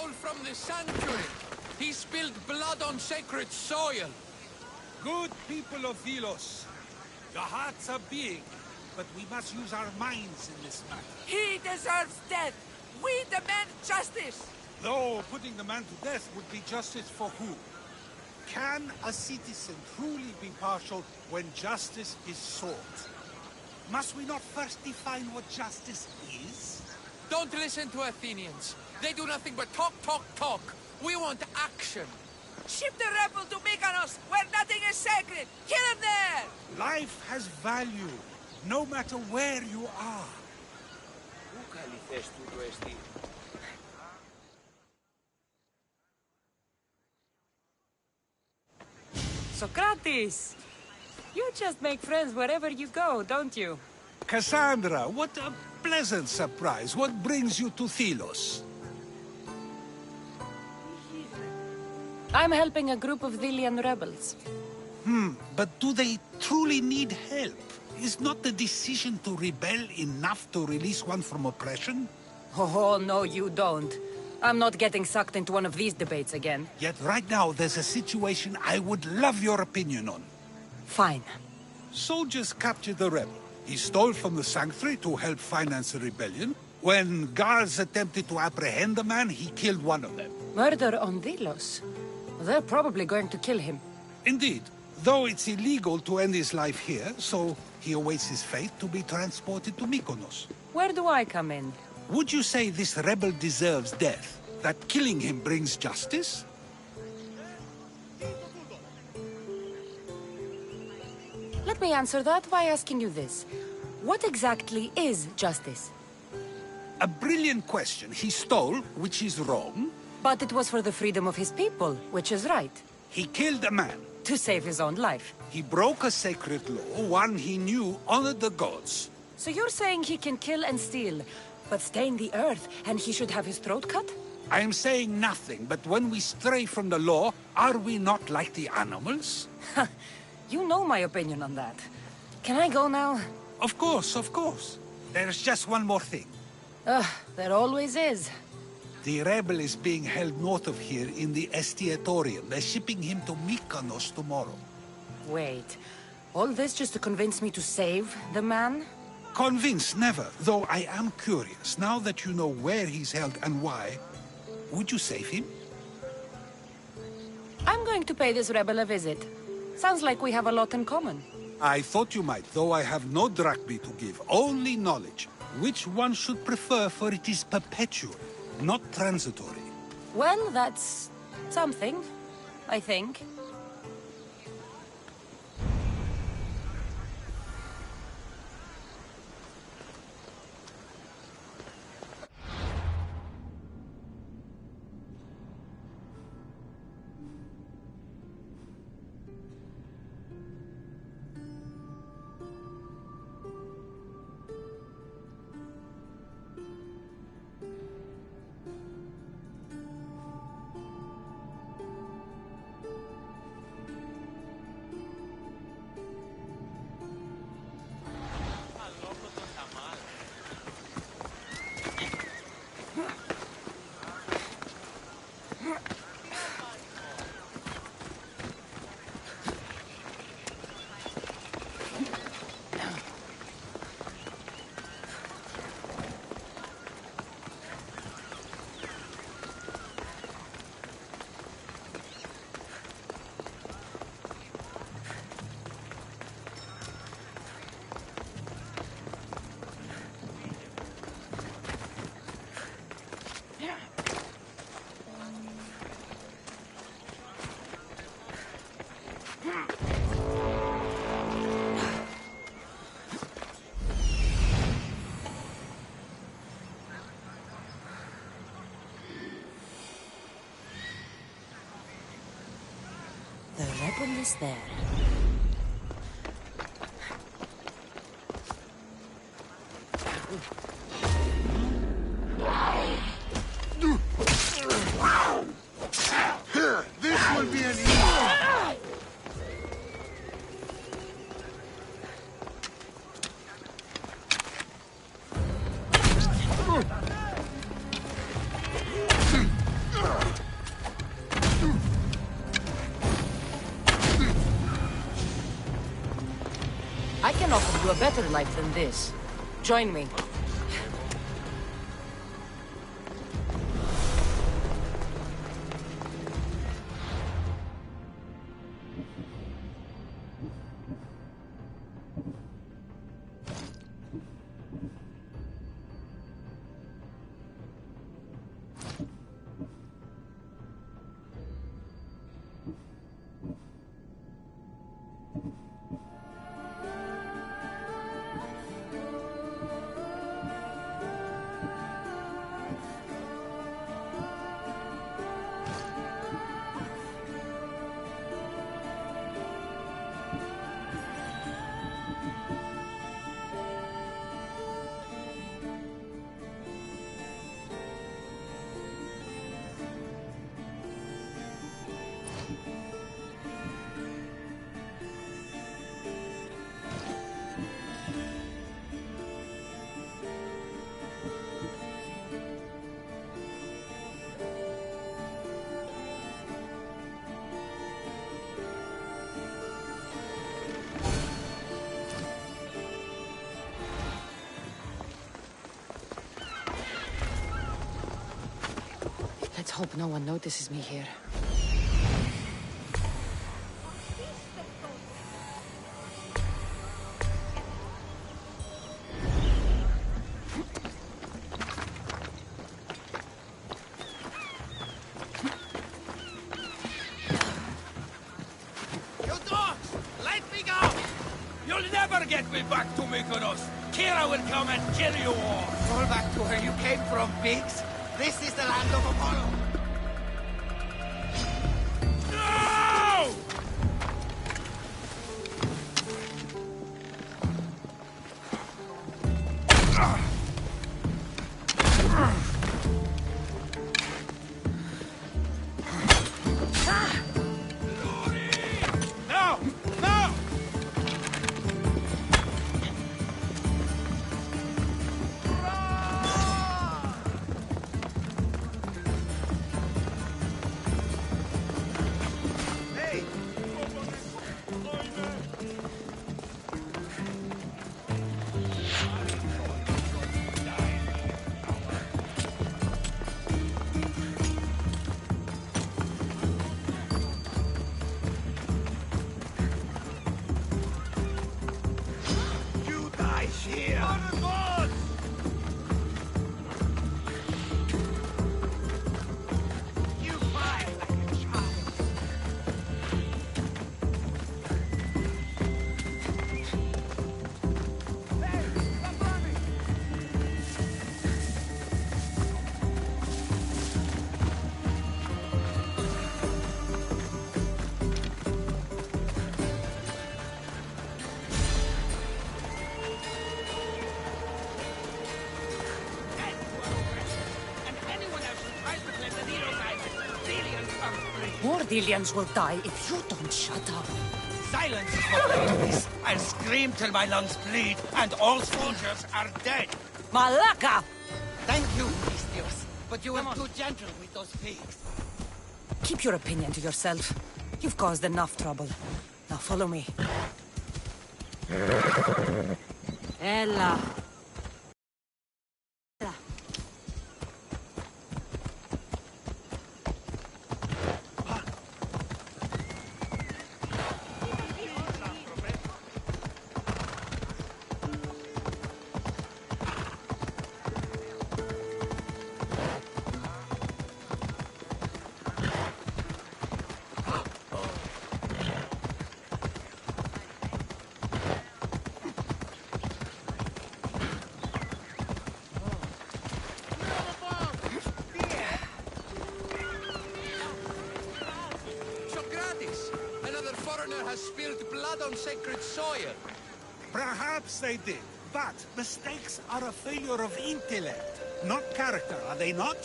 stole from the sanctuary. He spilled blood on sacred soil. Good people of Vilos. Your hearts are big, but we must use our minds in this matter. He deserves death! We demand justice! Though putting the man to death would be justice for who? Can a citizen truly be partial when justice is sought? Must we not first define what justice is? Don't listen to Athenians. They do nothing but talk, talk, talk. We want action. Ship the rebel to Mykonos, where nothing is sacred! Kill him there! Life has value, no matter where you are. Socrates! You just make friends wherever you go, don't you? Cassandra, what a pleasant surprise. What brings you to Thelos? I'm helping a group of Delian rebels. But do they truly need help? Is not the decision to rebel enough to release one from oppression? Oh, no, you don't. I'm not getting sucked into one of these debates again. Yet right now there's a situation I would love your opinion on. Fine. Soldiers captured the rebel. He stole from the sanctuary to help finance the rebellion. When guards attempted to apprehend the man, he killed one of them. Murder on Delos. They're probably going to kill him. Indeed, though it's illegal to end his life here, so he awaits his fate to be transported to Mykonos. Where do I come in? Would you say this rebel deserves death? That killing him brings justice? Let me answer that by asking you this. What exactly is justice? A brilliant question. He stole, which is wrong. But it was for the freedom of his people, which is right. He killed a man. To save his own life. He broke a sacred law, one he knew honored the gods. So you're saying he can kill and steal, but stain the earth, and he should have his throat cut? I am saying nothing, but when we stray from the law, are we not like the animals? You know my opinion on that. Can I go now? Of course, of course. There's just one more thing. There always is. The rebel is being held north of here in the Estiatorium. They're shipping him to Mykonos tomorrow. Wait, all this just to convince me to save the man? Convinced, never. Though I am curious, now that you know where he's held and why, would you save him? I'm going to pay this rebel a visit. Sounds like we have a lot in common. I thought you might, though I have no drachmae to give, only knowledge. Which one should prefer, for it is perpetual, not transitory. Well, that's something, I think. The rebel is there. Here, this will be an easy. a better life than this. Join me. Let's hope no one notices me here. You dogs! Let me go! You'll never get me back to Mykonos! Kira will come and kill you all! Fall back to where you came from, pigs. This is the land of Apollo. No! No! No! You die here. You fight like a child. And anyone else who tries to claim the Nero's Island, Delians are free! More Delians will die if you don't shut up. Silence, please. I'll scream till my lungs bleed, and all soldiers are dead. Malaka! Thank you, Mistios. But you were too gentle with those pigs. Keep your opinion to yourself. You've caused enough trouble. Now follow me. Ella. Another foreigner has spilled blood on sacred soil. Perhaps they did, but mistakes are a failure of intellect, not character, are they not?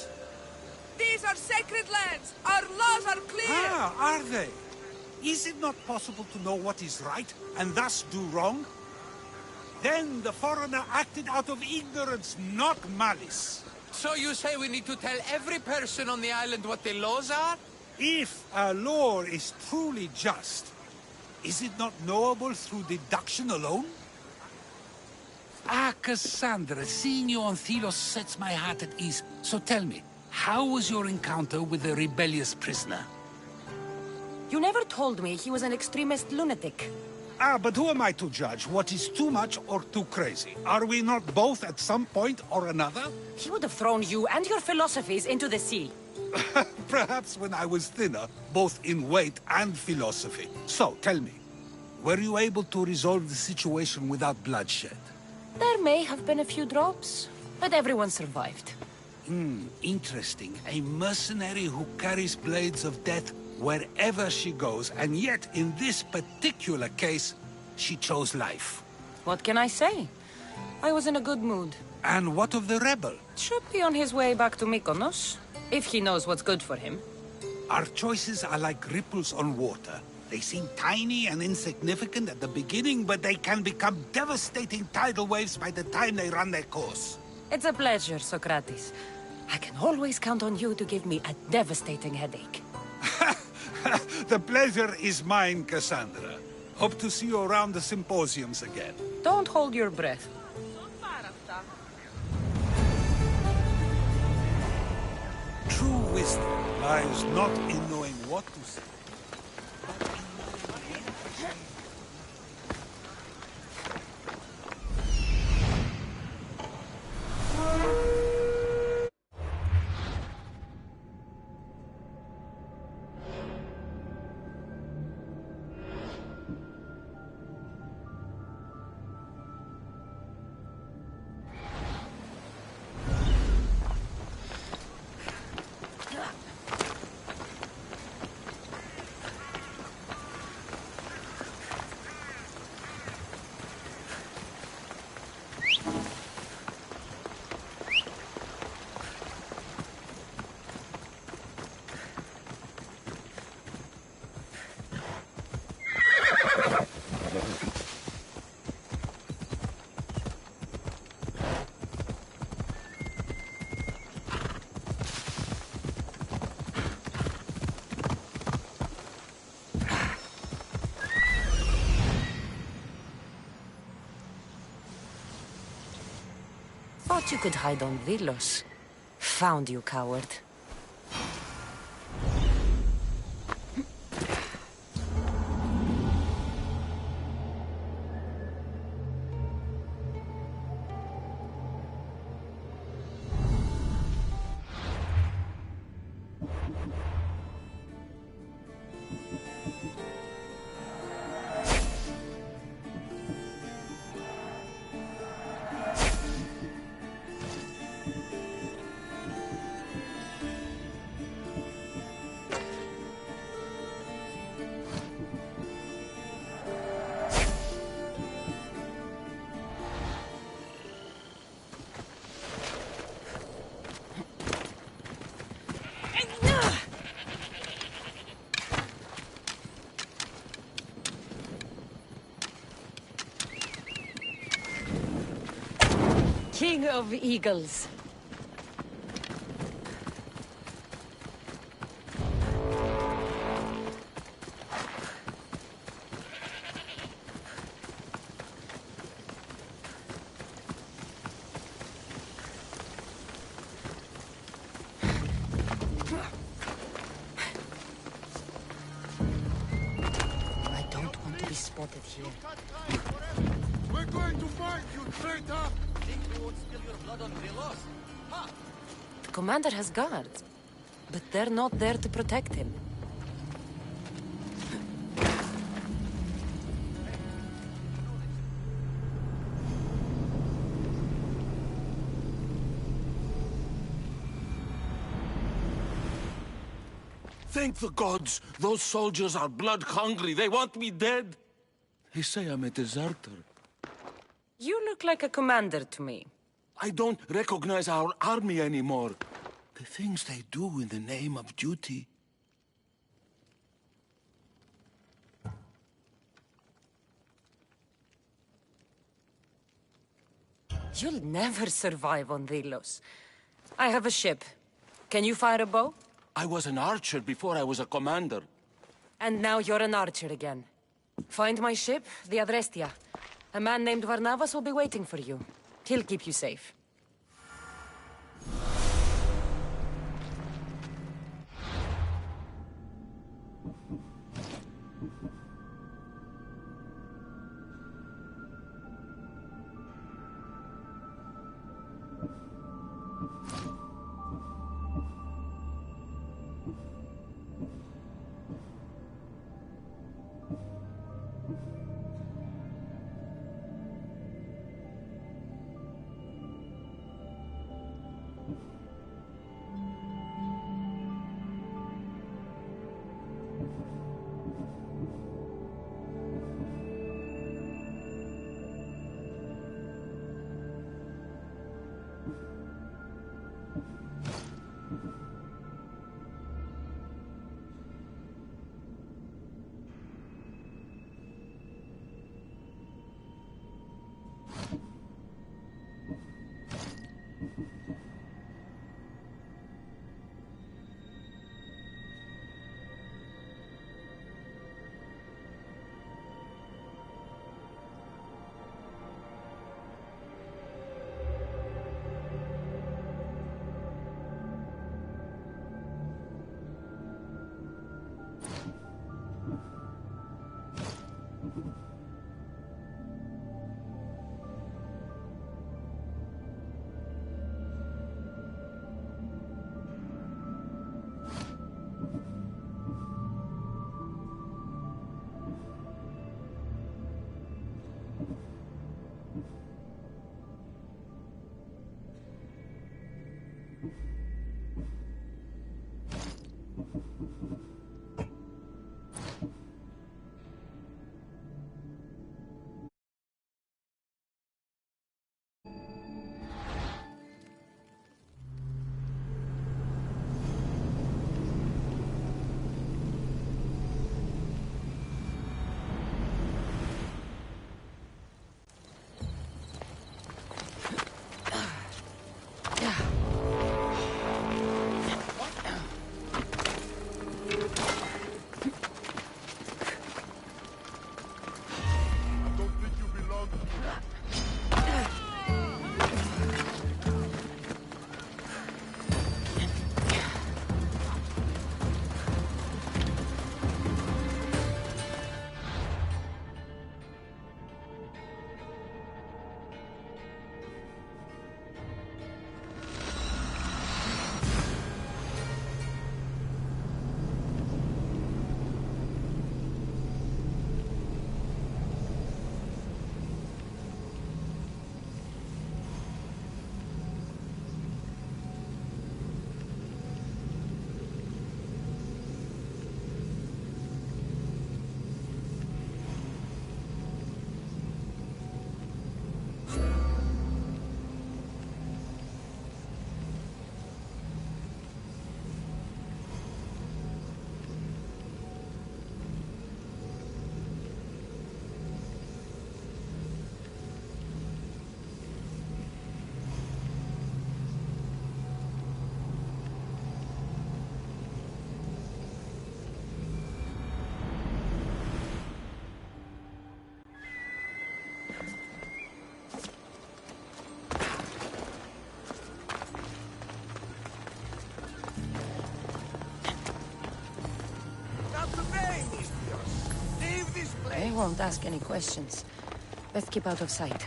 These are sacred lands. Our laws are clear. Ah, are they? Is it not possible to know what is right, and thus do wrong? Then the foreigner acted out of ignorance, not malice. So you say we need to tell every person on the island what the laws are? If a law is truly just, is it not knowable through deduction alone? Ah, Cassandra, seeing you on Thelos sets my heart at ease. So tell me, how was your encounter with the rebellious prisoner? You never told me he was an extremist lunatic. Ah, but who am I to judge what is too much or too crazy? Are we not both at some point or another? He would have thrown you and your philosophies into the sea. Perhaps when I was thinner, both in weight and philosophy. So, tell me, were you able to resolve the situation without bloodshed? There may have been a few drops, but everyone survived. Interesting. A mercenary who carries blades of death wherever she goes, and yet, in this particular case, she chose life. What can I say? I was in a good mood. And what of the rebel? Should be on his way back to Mykonos, if he knows what's good for him. Our choices are like ripples on water. They seem tiny and insignificant at the beginning, but they can become devastating tidal waves by the time they run their course. It's a pleasure, Socrates. I can always count on you to give me a devastating headache. The pleasure is mine, Cassandra. Hope to see you around the symposiums again. Don't hold your breath. True wisdom lies not in knowing what to say, but in knowing when to say it. Thought you could hide on Vilos. Found you, coward. King of Eagles. I don't want to be spotted here. We're going to find you, traitor! Think we won't spill your blood on Velos? Ha! The commander has guards, but they're not there to protect him. Thank the gods! Those soldiers are blood-hungry. They want me dead. They say I'm a deserter. You look like a commander to me. I don't recognize our army anymore. The things they do in the name of duty. You'll never survive on Delos. I have a ship. Can you fire a bow? I was an archer before I was a commander. And now you're an archer again. Find my ship, the Adrestia, A man named Varnavas will be waiting for you. He'll keep you safe. I won't ask any questions. Best keep out of sight.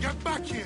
Get back here!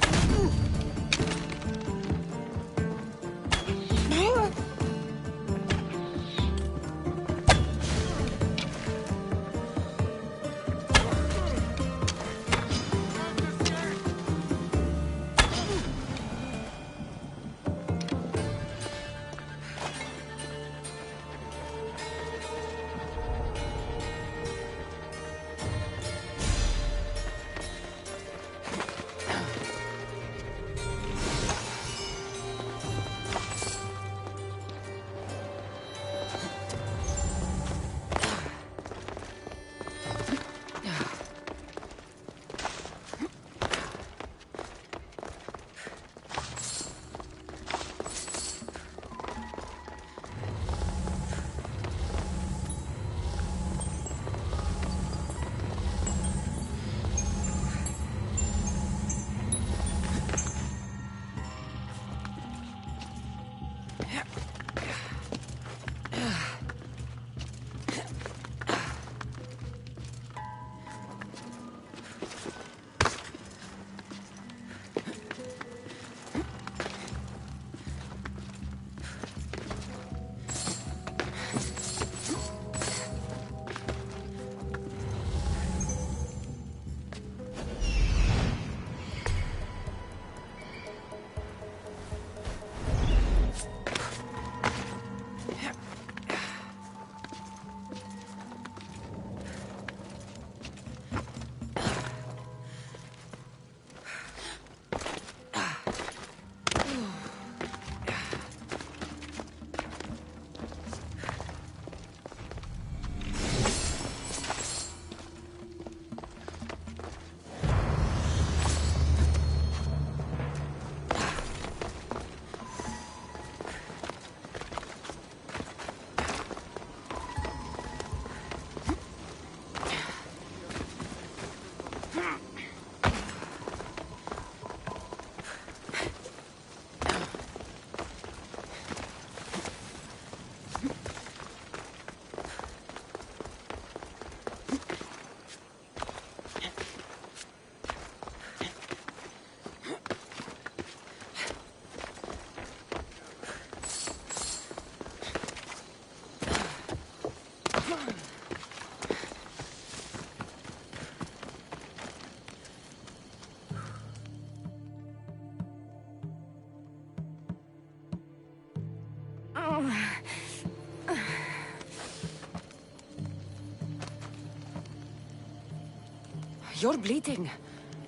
You're bleeding.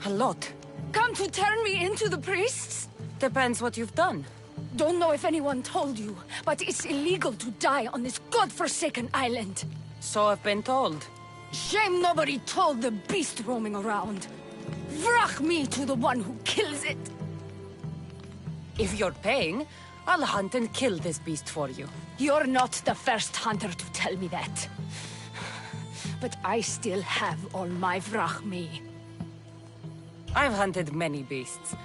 A lot. Come to turn me into the priests? Depends what you've done. Don't know if anyone told you, but it's illegal to die on this godforsaken island. So I've been told. Shame nobody told the beast roaming around. Vrach me to the one who kills it. If you're paying, I'll hunt and kill this beast for you. You're not the first hunter to tell me that. But I still have all my vrach me. I've hunted many beasts.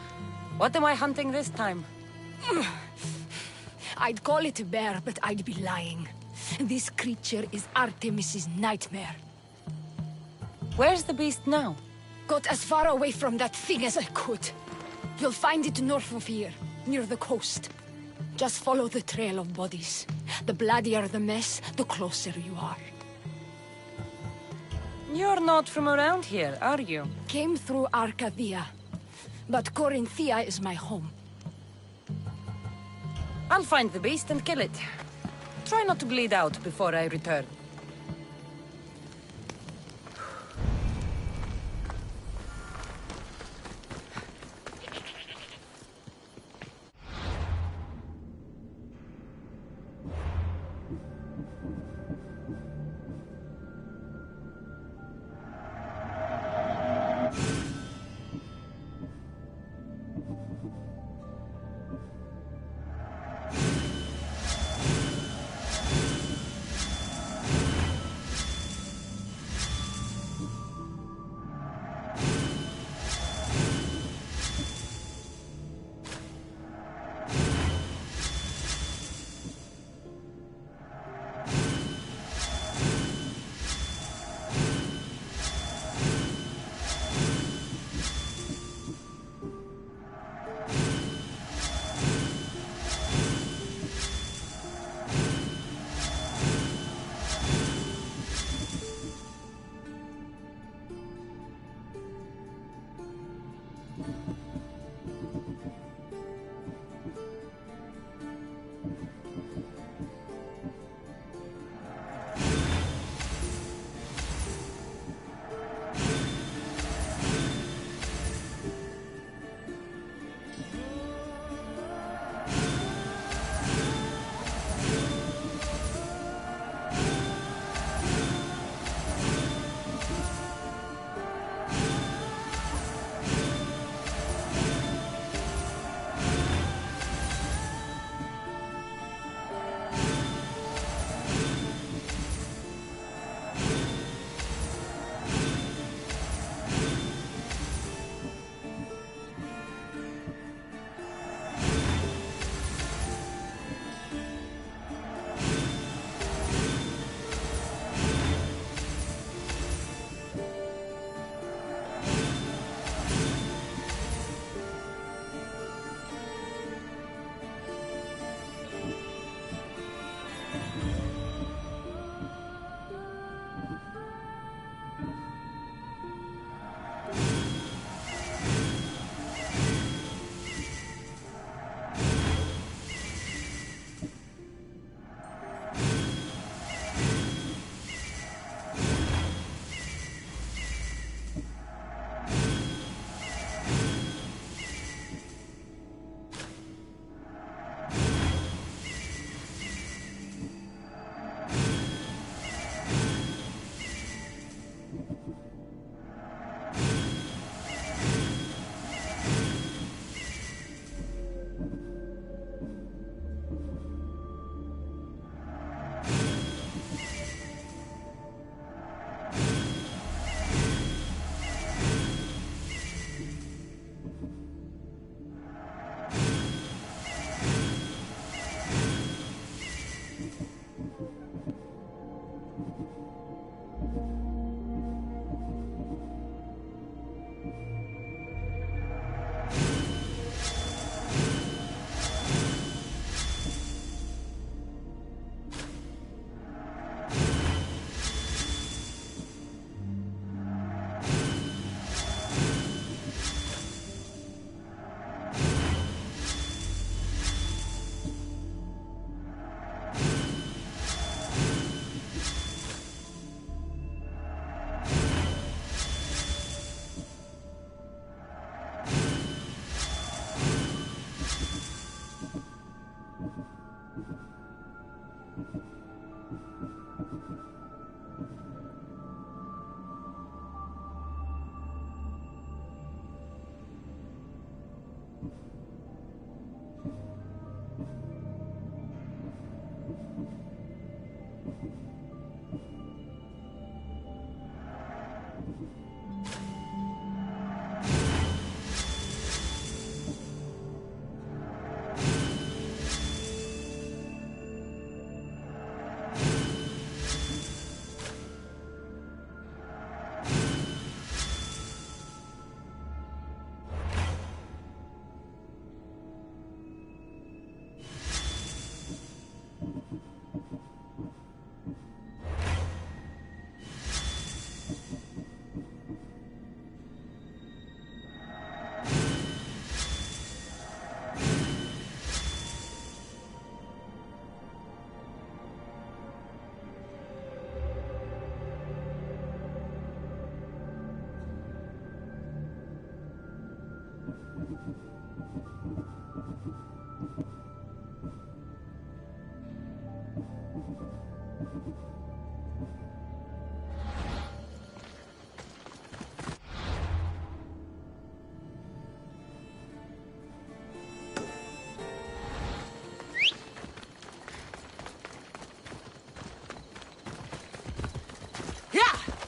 What am I hunting this time? I'd call it a bear, but I'd be lying. This creature is Artemis's nightmare. Where's the beast now? Got as far away from that thing as I could. You'll find it north of here, near the coast. Just follow the trail of bodies. The bloodier the mess, the closer you are. You're not from around here, are you? Came through Arcadia, but Corinthia is my home. I'll find the beast and kill it. Try not to bleed out before I return.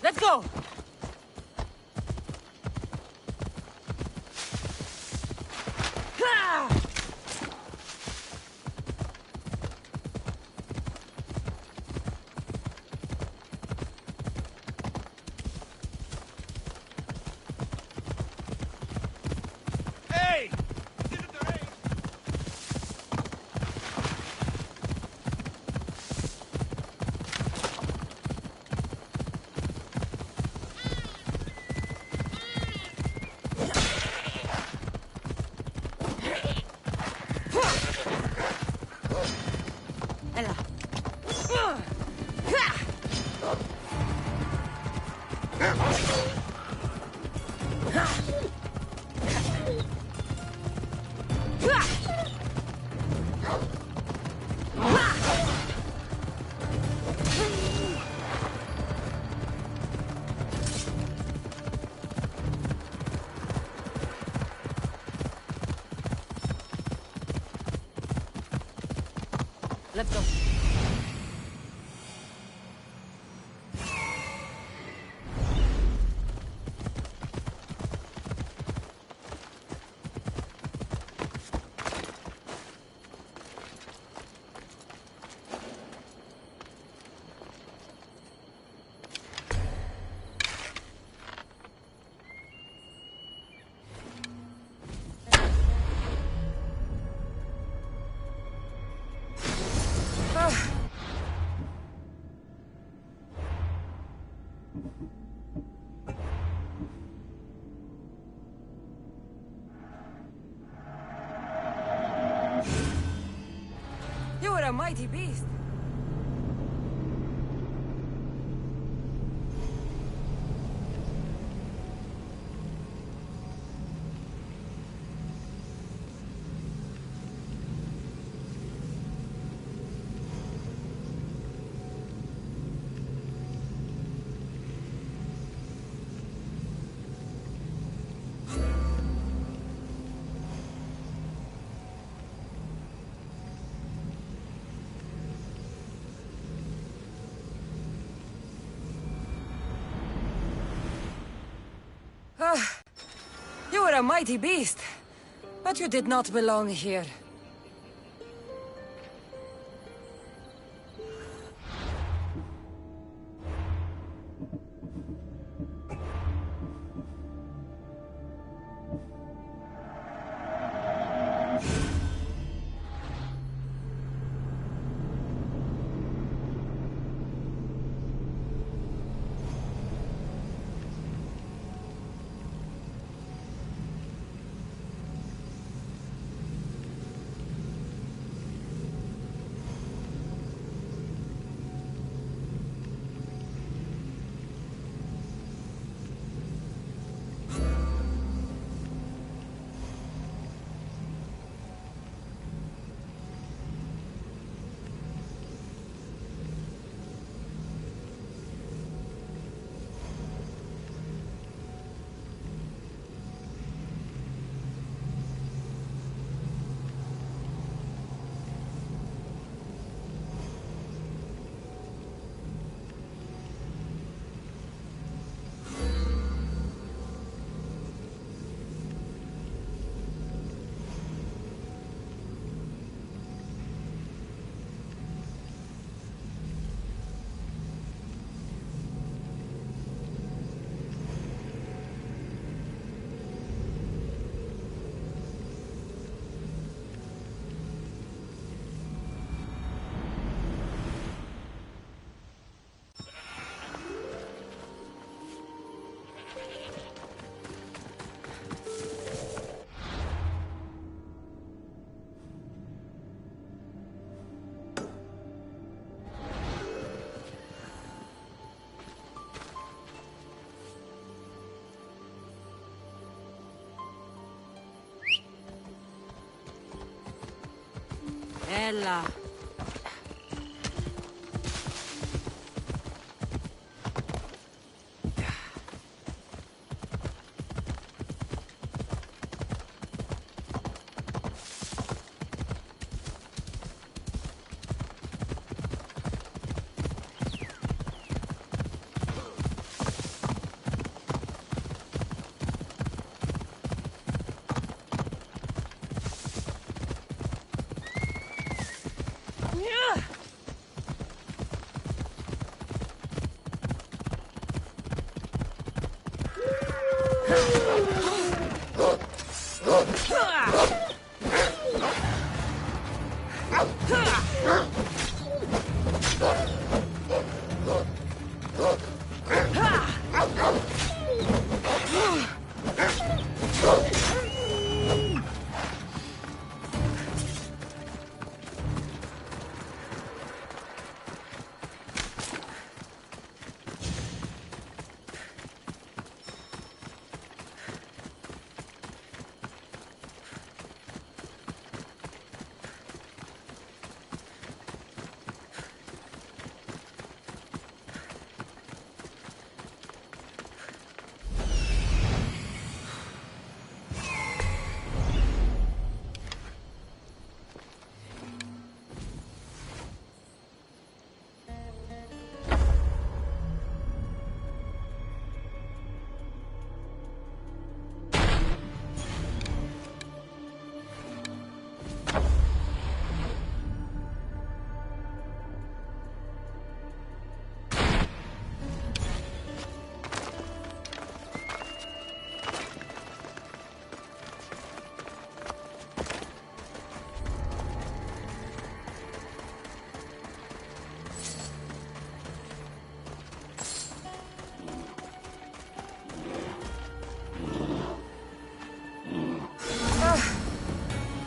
Let's go! Hey! Get in the rain! Let's go. You were a mighty beast. You were a mighty beast, but you did not belong here. bella.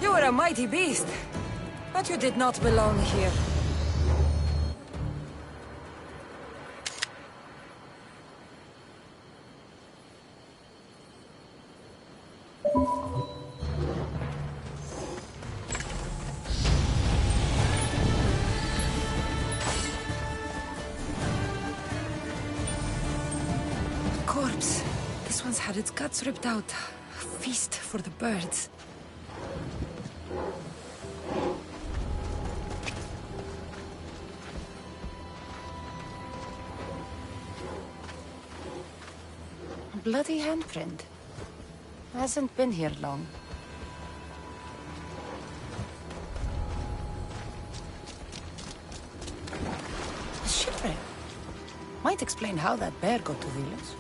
You were a mighty beast, but you did not belong here. Corpse. This one's had its guts ripped out. A feast for the birds. A bloody handprint. Hasn't been here long. A shipwreck. Might explain how that bear got to Village.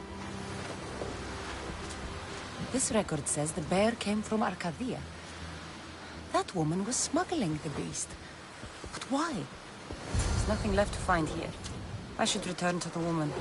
This record says the bear came from Arcadia. That woman was smuggling the beast. But why? There's nothing left to find here. I should return to the woman.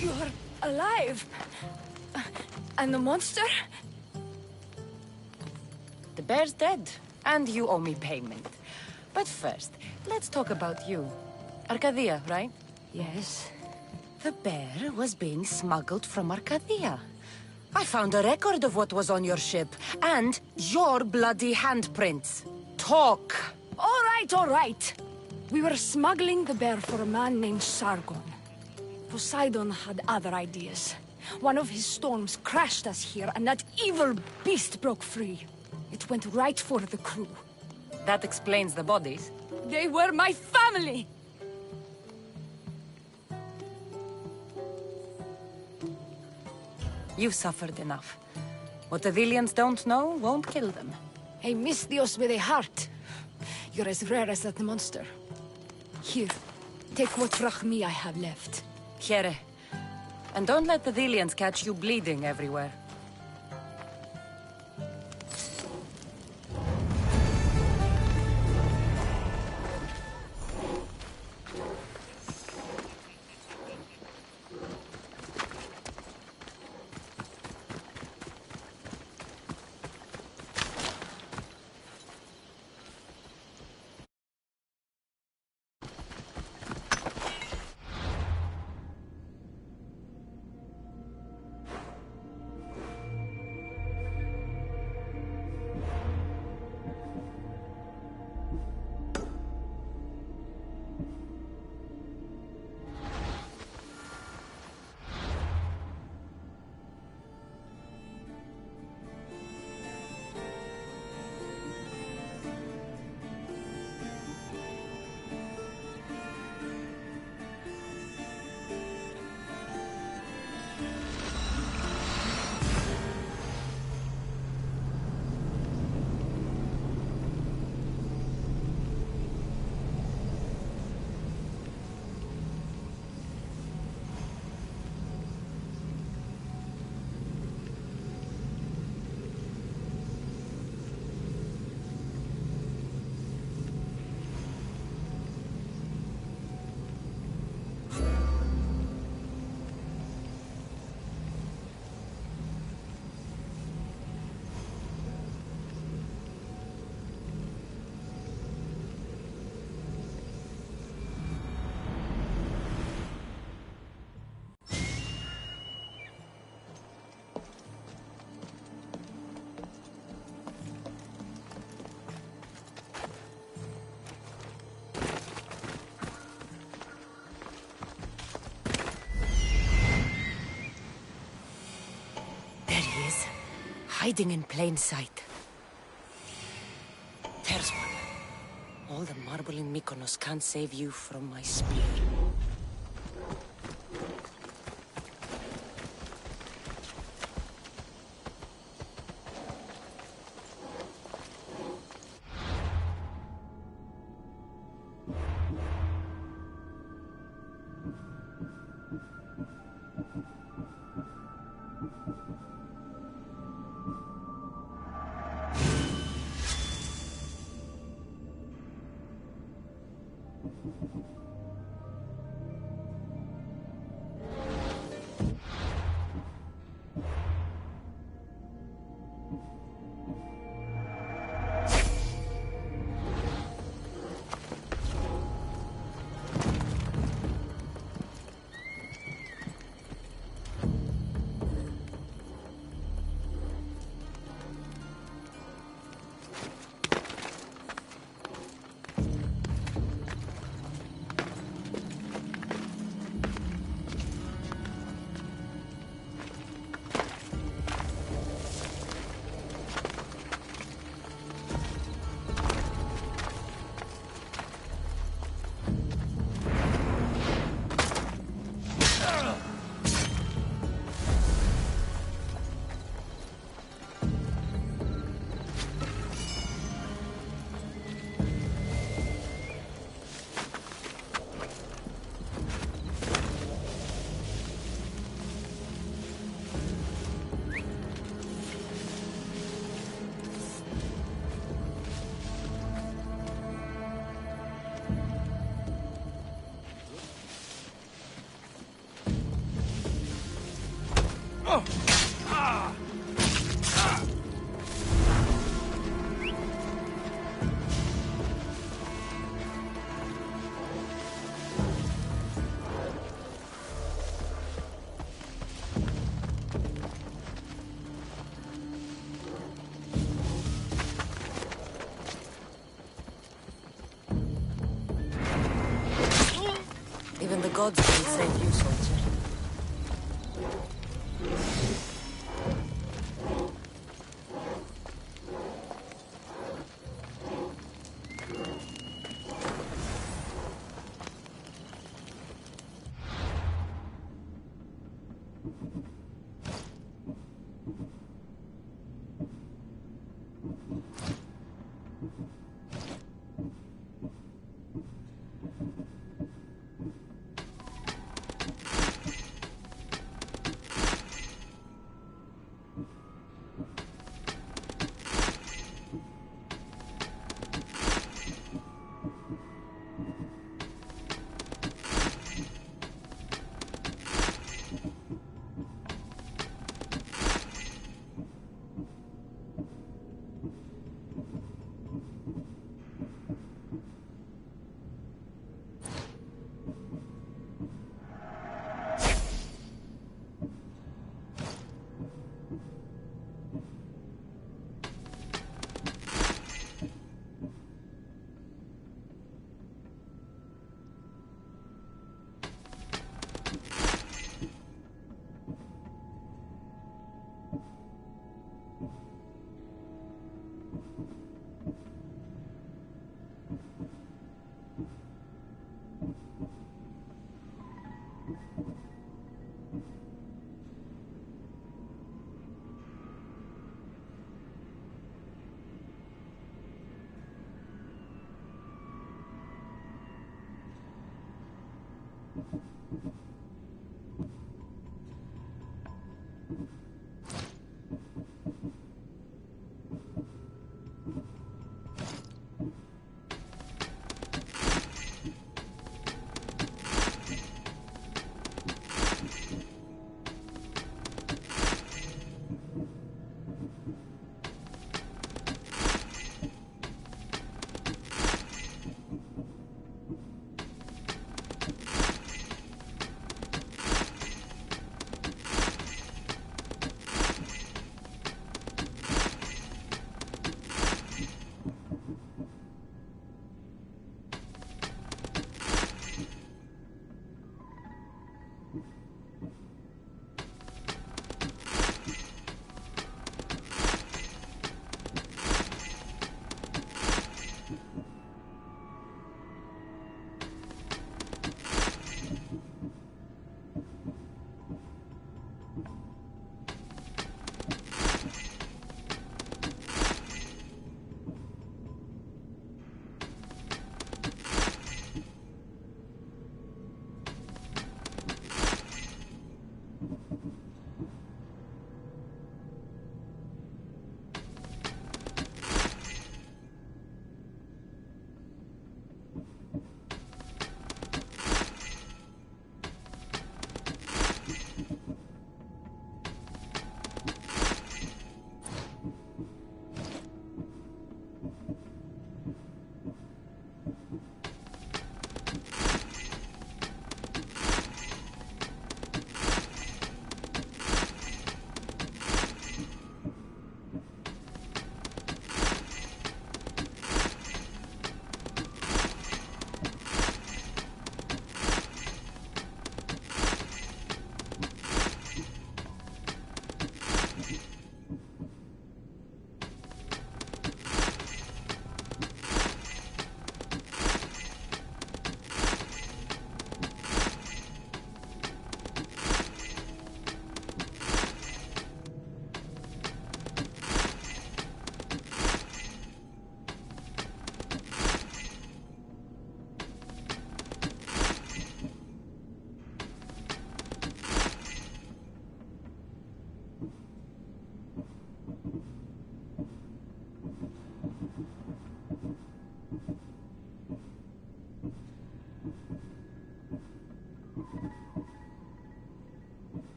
You're alive. And the monster? The bear's dead, and you owe me payment. But first, let's talk about you. Arcadia, right? Yes. The bear was being smuggled from Arcadia. I found a record of what was on your ship, and your bloody handprints. Talk! All right. We were smuggling the bear for a man named Sargon. Poseidon had other ideas. One of his storms crashed us here, and that evil beast broke free. It went right for the crew. That explains the bodies. They were my family! You've suffered enough. What the Villians don't know won't kill them. A Misthios with a heart. You're as rare as that monster. Here, take what drachmi I have left. Here. And don't let the Villians catch you bleeding everywhere. Hiding in plain sight. There's one. All the marble in Mykonos can't save you from my spear. gods will save you, soldier.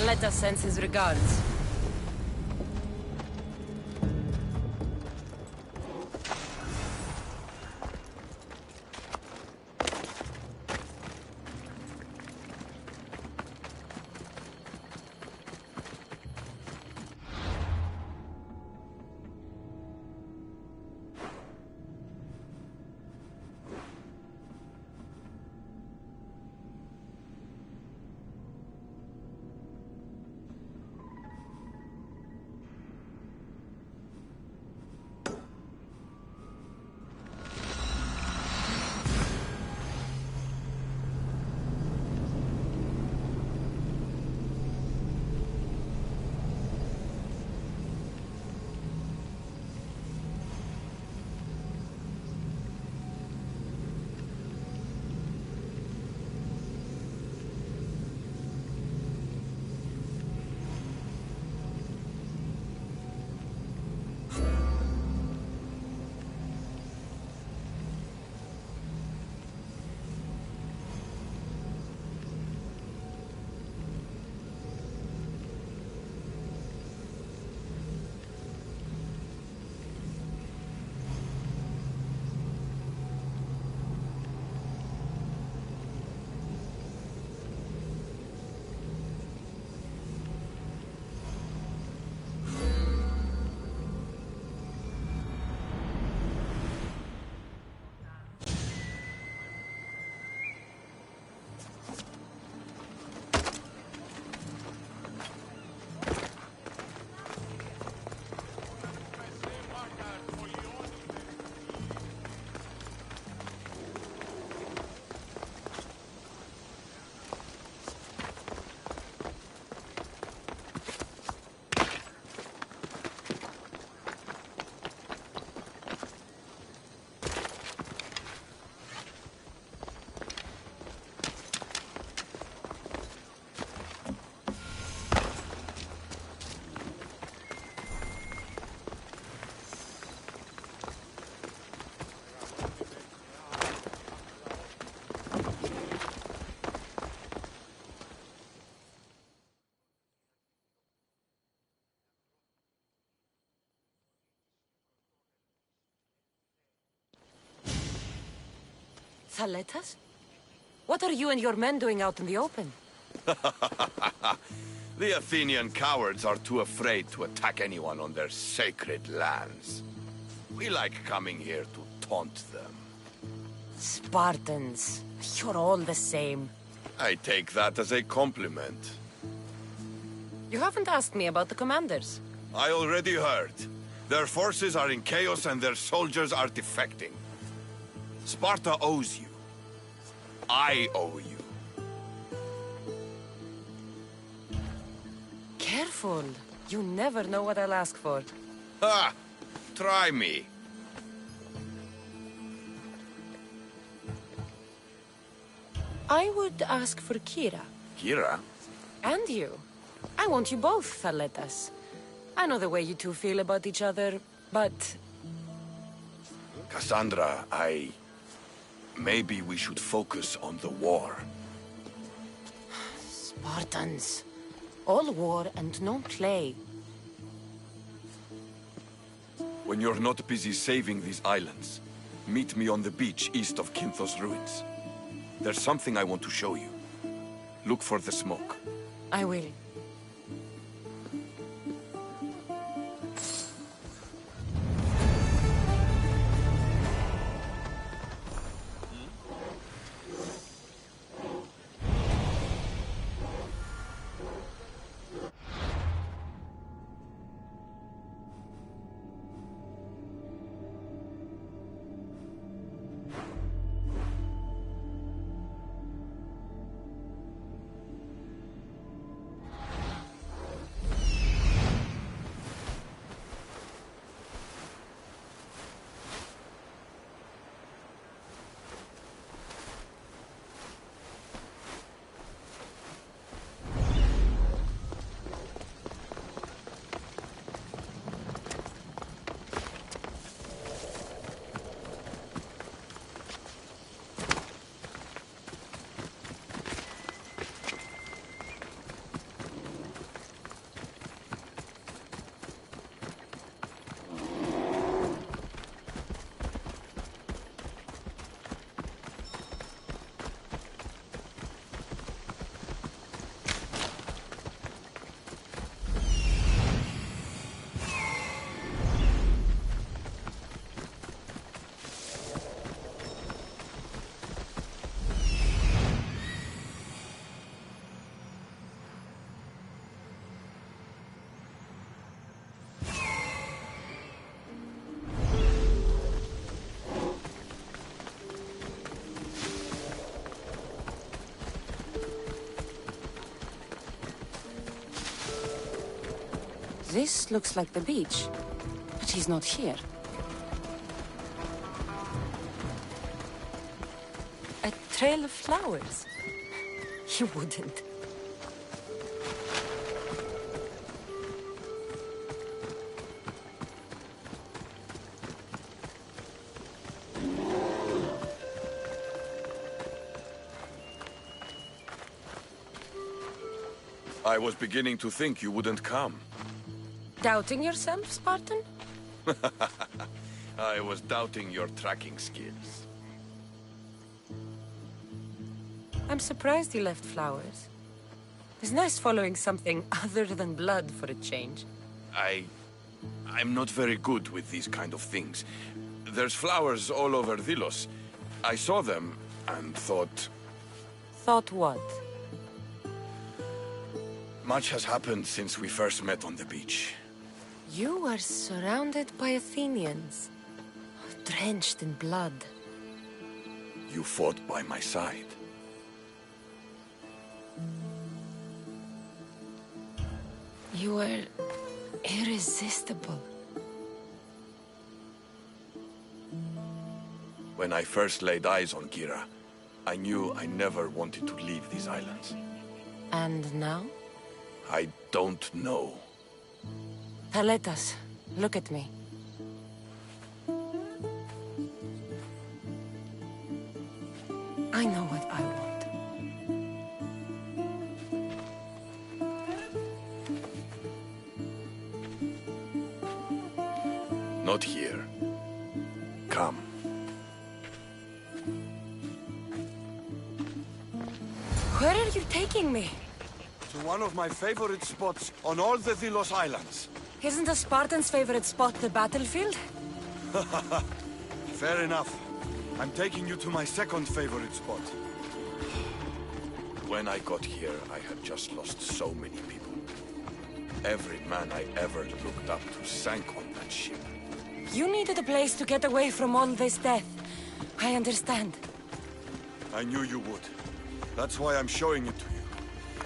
Let us send his regards. Thaletas? What are you and your men doing out in the open? The Athenian cowards are too afraid to attack anyone on their sacred lands. We like coming here to taunt them. Spartans. You're all the same. I take that as a compliment. You haven't asked me about the commanders. I already heard. Their forces are in chaos and their soldiers are defecting. Sparta owes you. I owe you. Careful. You never know what I'll ask for. Ha! Try me. I would ask for Kira. Kira? And you. I want you both, Thaletas. I know the way you two feel about each other, but... Cassandra, maybe we should focus on the war. Spartans. All war and no play. When you're not busy saving these islands, meet me on the beach east of Kinthos ruins. There's something I want to show you. Look for the smoke. I will. This looks like the beach, but he's not here. A trail of flowers. You wouldn't. I was beginning to think you wouldn't come. Doubting yourself, Spartan? I was doubting your tracking skills. I'm surprised you left flowers. It's nice following something other than blood for a change. I'm not very good with these kind of things. There's flowers all over Delos. I saw them and thought... Thought what? Much has happened since we first met on the beach. You are surrounded by Athenians, drenched in blood. You fought by my side. You were irresistible. When I first laid eyes on Kira, I knew I never wanted to leave these islands. And now? I don't know. Thaletas, look at me. I know what I want. Not here. Come. Where are you taking me? To one of my favorite spots on all the Delos Islands. Isn't a Spartan's favorite spot the battlefield? Fair enough. I'm taking you to my second favorite spot. When I got here, I had just lost so many people. Every man I ever looked up to sank on that ship. You needed a place to get away from all this death. I understand. I knew you would. That's why I'm showing it to you.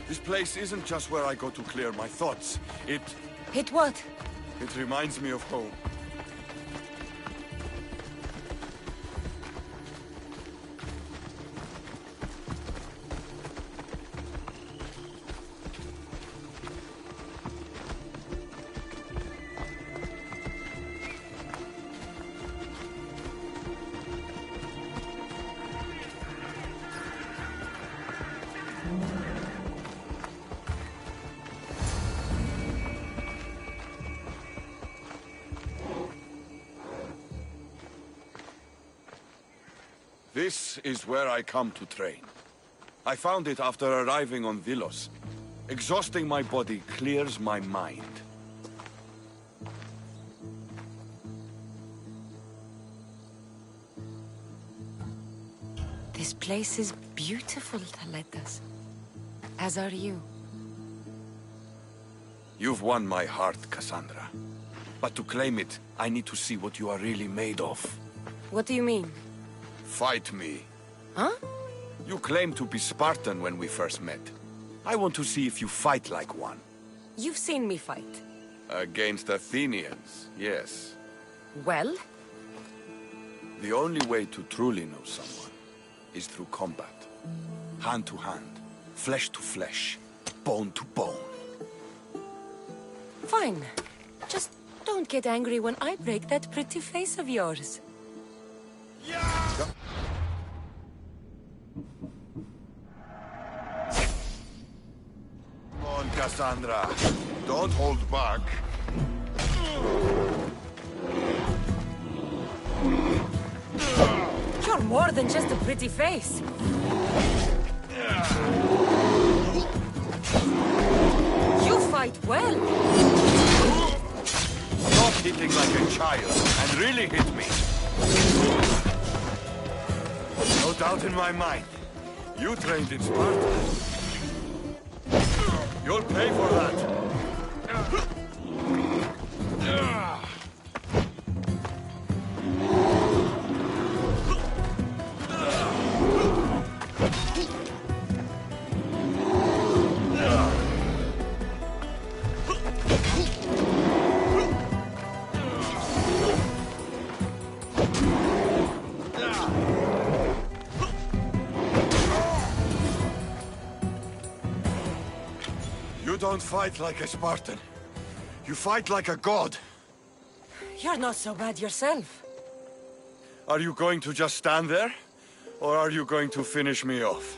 This place isn't just where I go to clear my thoughts. It what? It reminds me of home. This is where I come to train. I found it after arriving on Delos. Exhausting my body clears my mind. This place is beautiful, Taletas. As are you. You've won my heart, Cassandra. But to claim it, I need to see what you are really made of. What do you mean? Fight me. Huh? You claimed to be Spartan when we first met. I want to see if you fight like one. You've seen me fight. Against Athenians, yes. Well? The only way to truly know someone is through combat. Hand to hand, flesh to flesh, bone to bone. Fine. Just don't get angry when I break that pretty face of yours. Come on, Cassandra. Don't hold back. You're more than just a pretty face. You fight well. Stop hitting like a child and really hit me. No doubt in my mind. You trained in Sparta. You'll pay for that. You don't fight like a Spartan. You fight like a god. You're not so bad yourself. Are you going to just stand there? Or are you going to finish me off?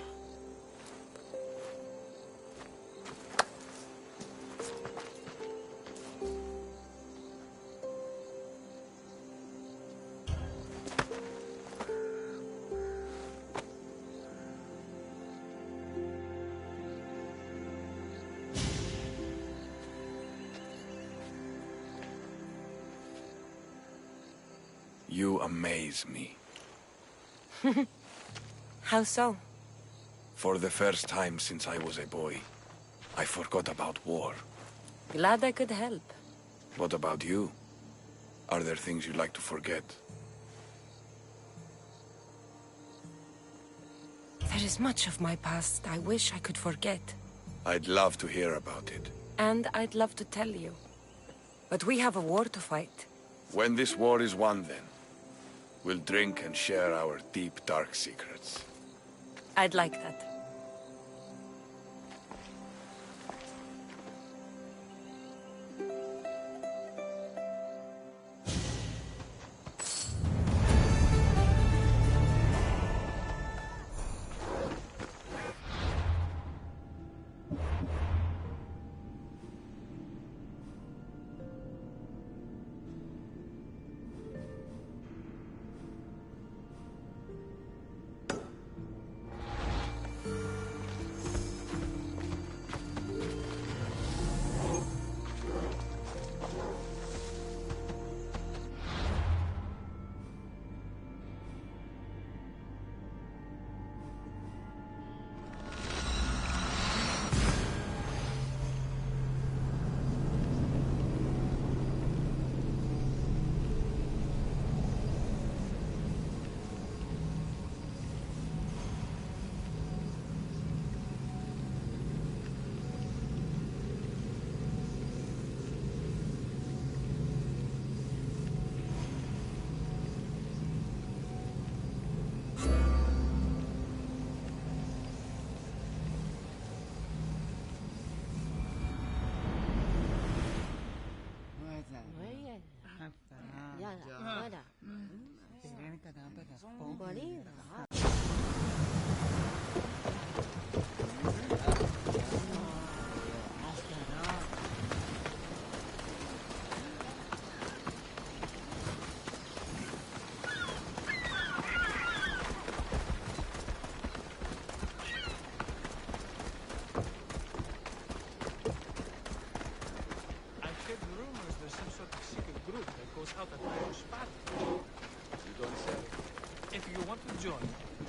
You amaze me. How so? For the first time since I was a boy, I forgot about war. Glad I could help. What about you? Are there things you'd like to forget? There is much of my past I wish I could forget. I'd love to hear about it. And I'd love to tell you. But we have a war to fight. When this war is won, then, we'll drink and share our deep, dark secrets. I'd like that.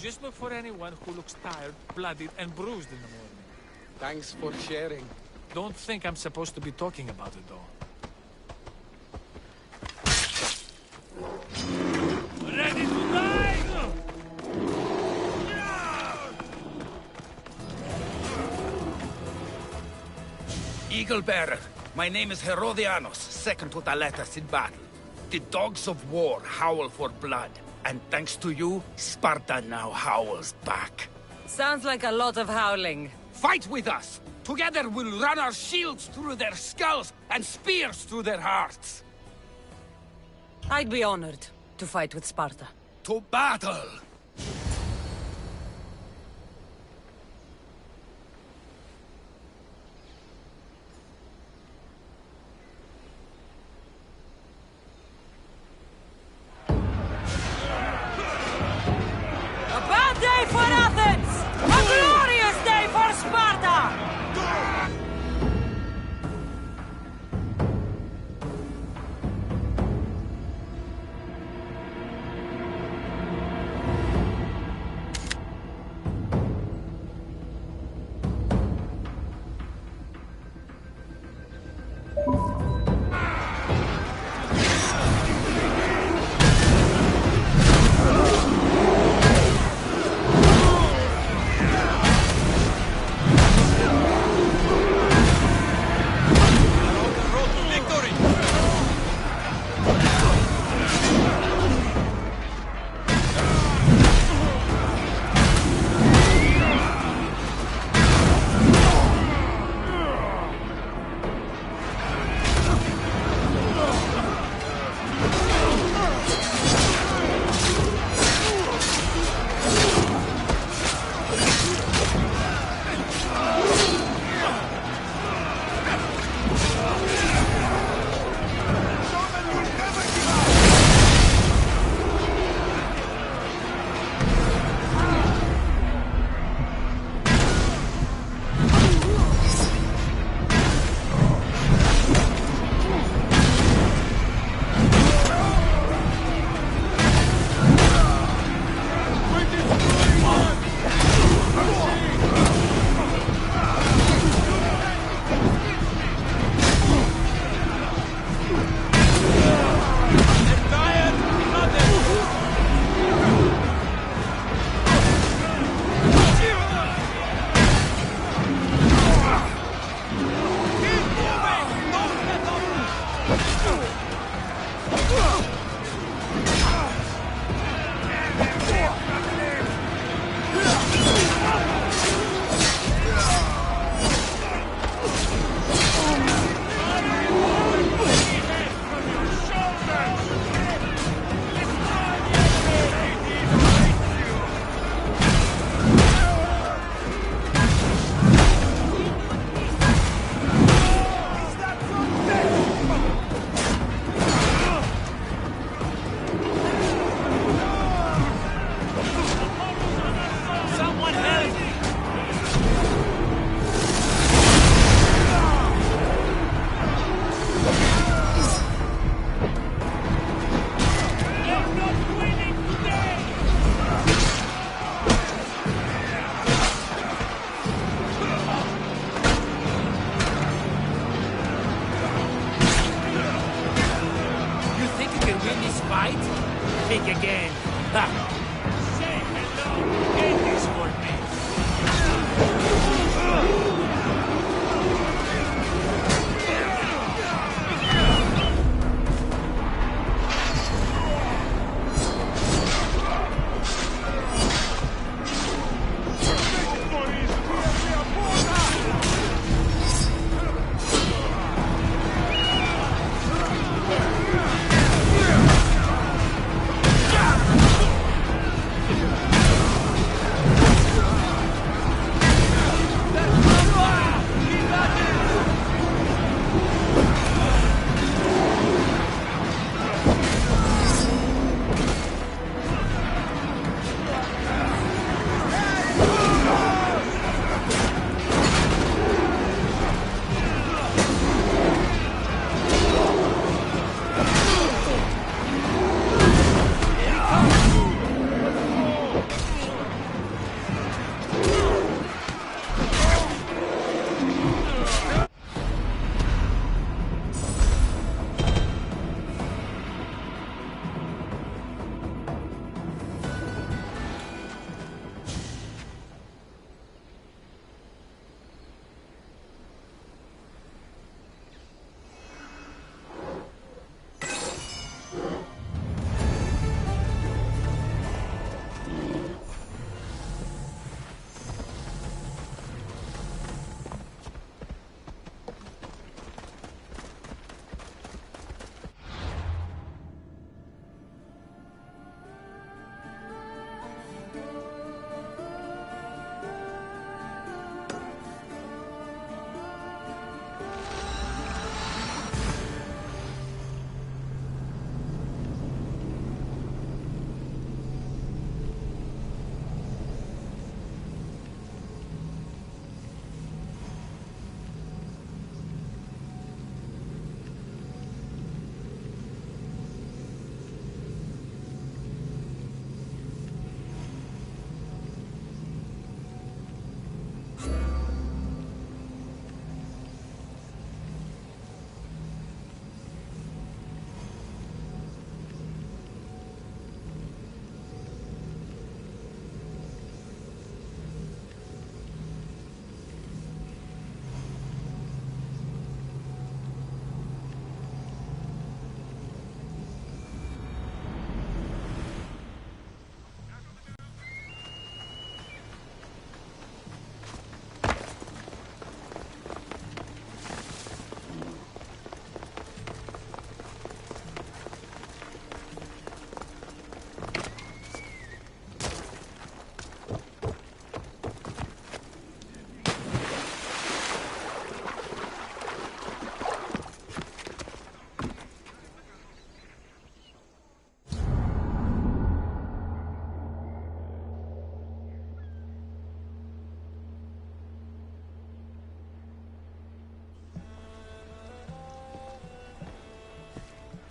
Just look for anyone who looks tired, bloodied, and bruised in the morning. Thanks for sharing. Don't think I'm supposed to be talking about it, though. Ready to die? Eagle Bearer, my name is Herodianos, second to Thaletas in battle. The dogs of war howl for blood. And thanks to you, Sparta now howls back. Sounds like a lot of howling. Fight with us! Together we'll run our shields through their skulls and spears through their hearts! I'd be honored to fight with Sparta. To battle! For Athens! A glorious day for Sparta! Think again. Ha! Say hello. Get this for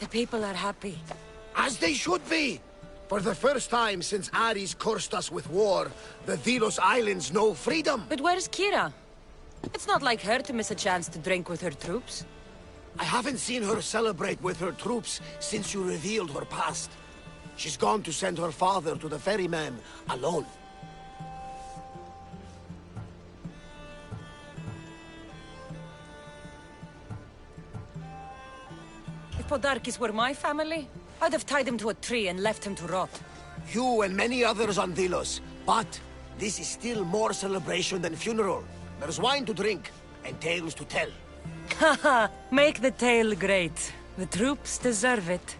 The people are happy. As they should be! For the first time since Ares cursed us with war, the Delos Islands know freedom! But where's Kira? It's not like her to miss a chance to drink with her troops. I haven't seen her celebrate with her troops since you revealed her past. She's gone to send her father to the ferryman alone. If Podarkis were my family, I'd have tied him to a tree and left him to rot. You and many others on Delos. But this is still more celebration than funeral. There's wine to drink, and tales to tell. Haha, make the tale great. The troops deserve it.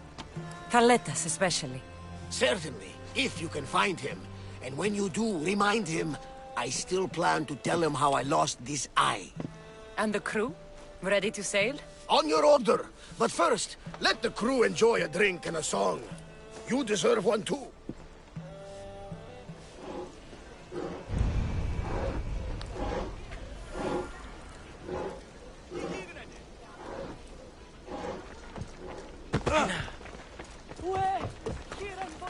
Thaletas especially. Certainly, if you can find him. And when you do, remind him, I still plan to tell him how I lost this eye. And the crew? Ready to sail? On your order. But first, let the crew enjoy a drink and a song. You deserve one too.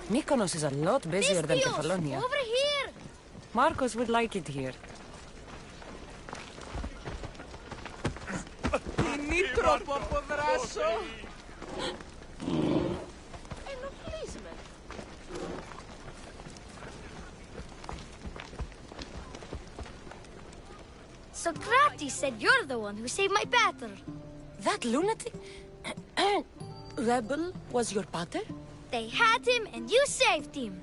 Mykonos is a lot busier than Mystios, Kefalonia. over here! Marcos would like it here. Nitro popodrasso! Socrates said you're the one who saved my pater. That lunatic... rebel was your pater? They had him and you saved him.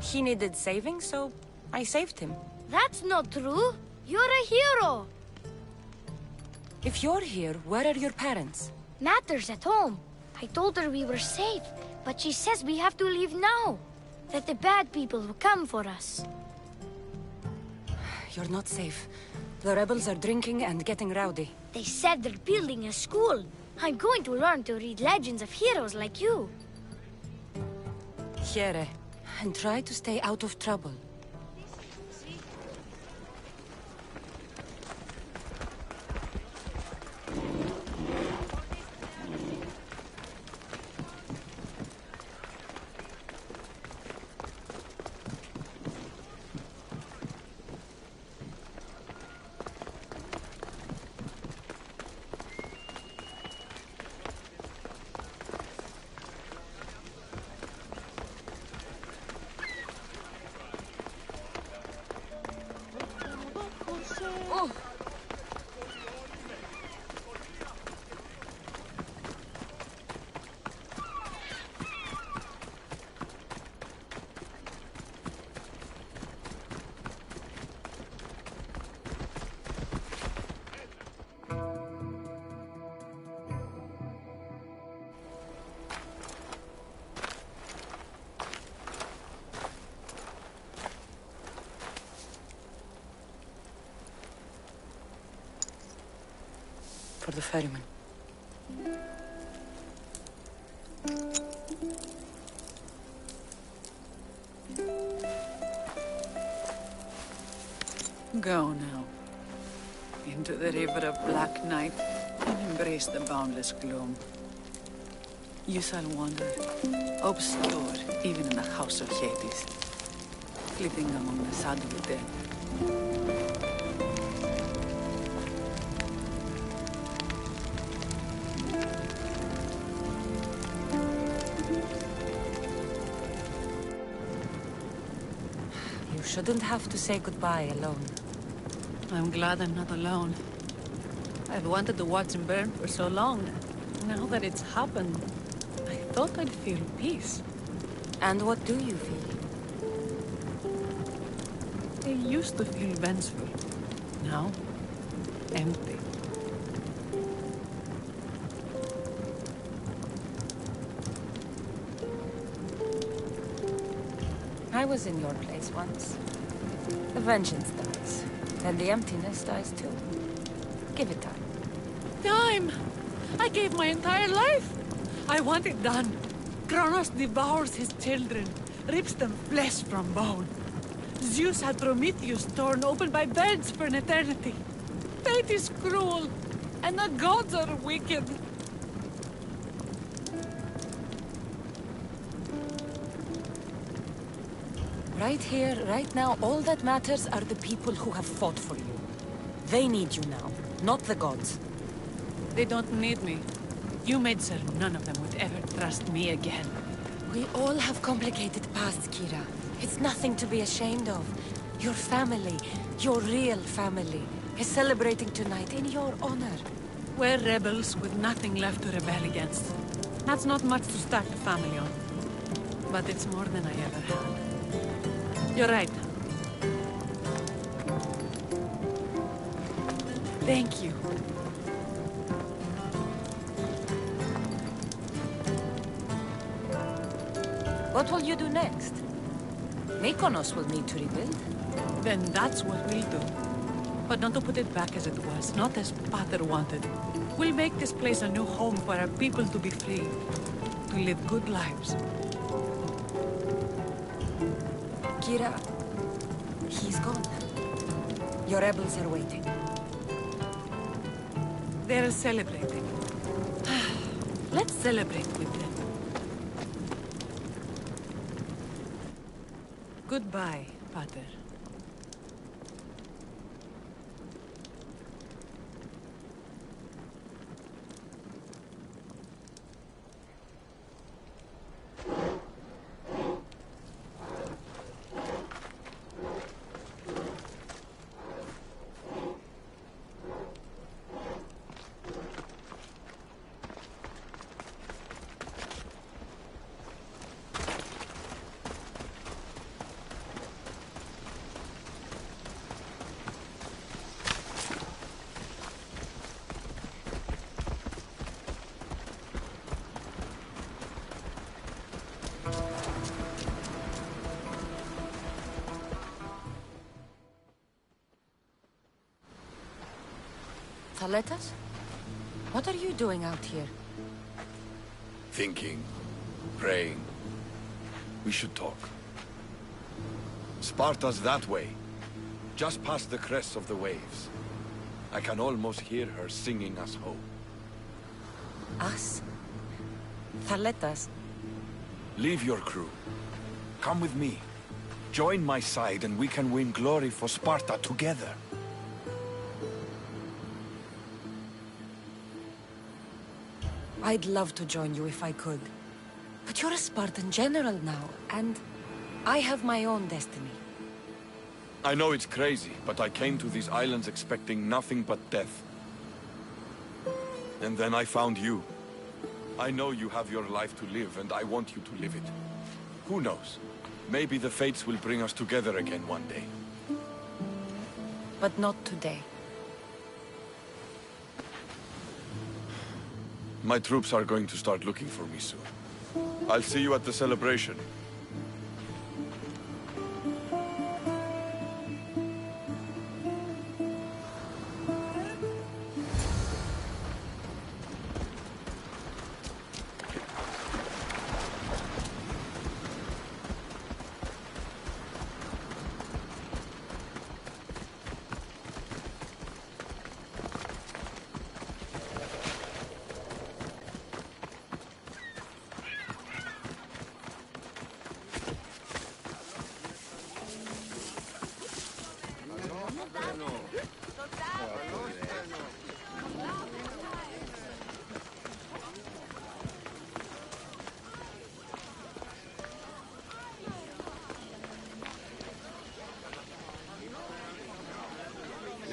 He needed saving, so I saved him. That's not true. You're a hero. If you're here, where are your parents? Matter's at home. I told her we were safe, but she says we have to leave now. That the bad people will come for us. You're not safe. The rebels are drinking and getting rowdy. They said they're building a school. I'm going to learn to read legends of heroes like you. Here, and try to stay out of trouble. For the ferryman. Go now. Into the river of black night and embrace the boundless gloom. You shall wander, obscure even in the house of Hades, flitting among the sad of the dead. You shouldn't have to say goodbye alone. I'm glad I'm not alone. I've wanted to watch him burn for so long. Now that it's happened, I thought I'd feel peace. And what do you feel? I used to feel vengeful. Now, empty. I was in your place once. The vengeance dies, and the emptiness dies too. Give it time. Time! I gave my entire life! I want it done. Kronos devours his children, rips them flesh from bone. Zeus had Prometheus torn open by birds for an eternity. Fate is cruel. And the gods are wicked. Right here, right now, all that matters are the people who have fought for you. They need you now, not the gods. They don't need me. You made certain none of them would ever trust me again. We all have complicated pasts, Kira. It's nothing to be ashamed of. Your family, your real family, is celebrating tonight in your honor. We're rebels with nothing left to rebel against. That's not much to start a family on. But it's more than I ever had. You're right. Thank you. What will you do next? Mykonos will need to rebuild. Then that's what we'll do. But not to put it back as it was, not as Pater wanted. We'll make this place a new home for our people to be free, to live good lives. Kira, he's gone. Your rebels are waiting. They're celebrating. Let's celebrate with them. Goodbye, Pater. Thaletas? What are you doing out here? Thinking, praying. We should talk. Sparta's that way, just past the crests of the waves. I can almost hear her singing us home. Us? Thaletas? Leave your crew. Come with me. Join my side and we can win glory for Sparta together. I'd love to join you if I could. But you're a Spartan general now, and I have my own destiny. I know it's crazy, but I came to these islands expecting nothing but death. And then I found you. I know you have your life to live, and I want you to live it. Who knows? Maybe the fates will bring us together again one day. But not today. My troops are going to start looking for me soon. I'll see you at the celebration.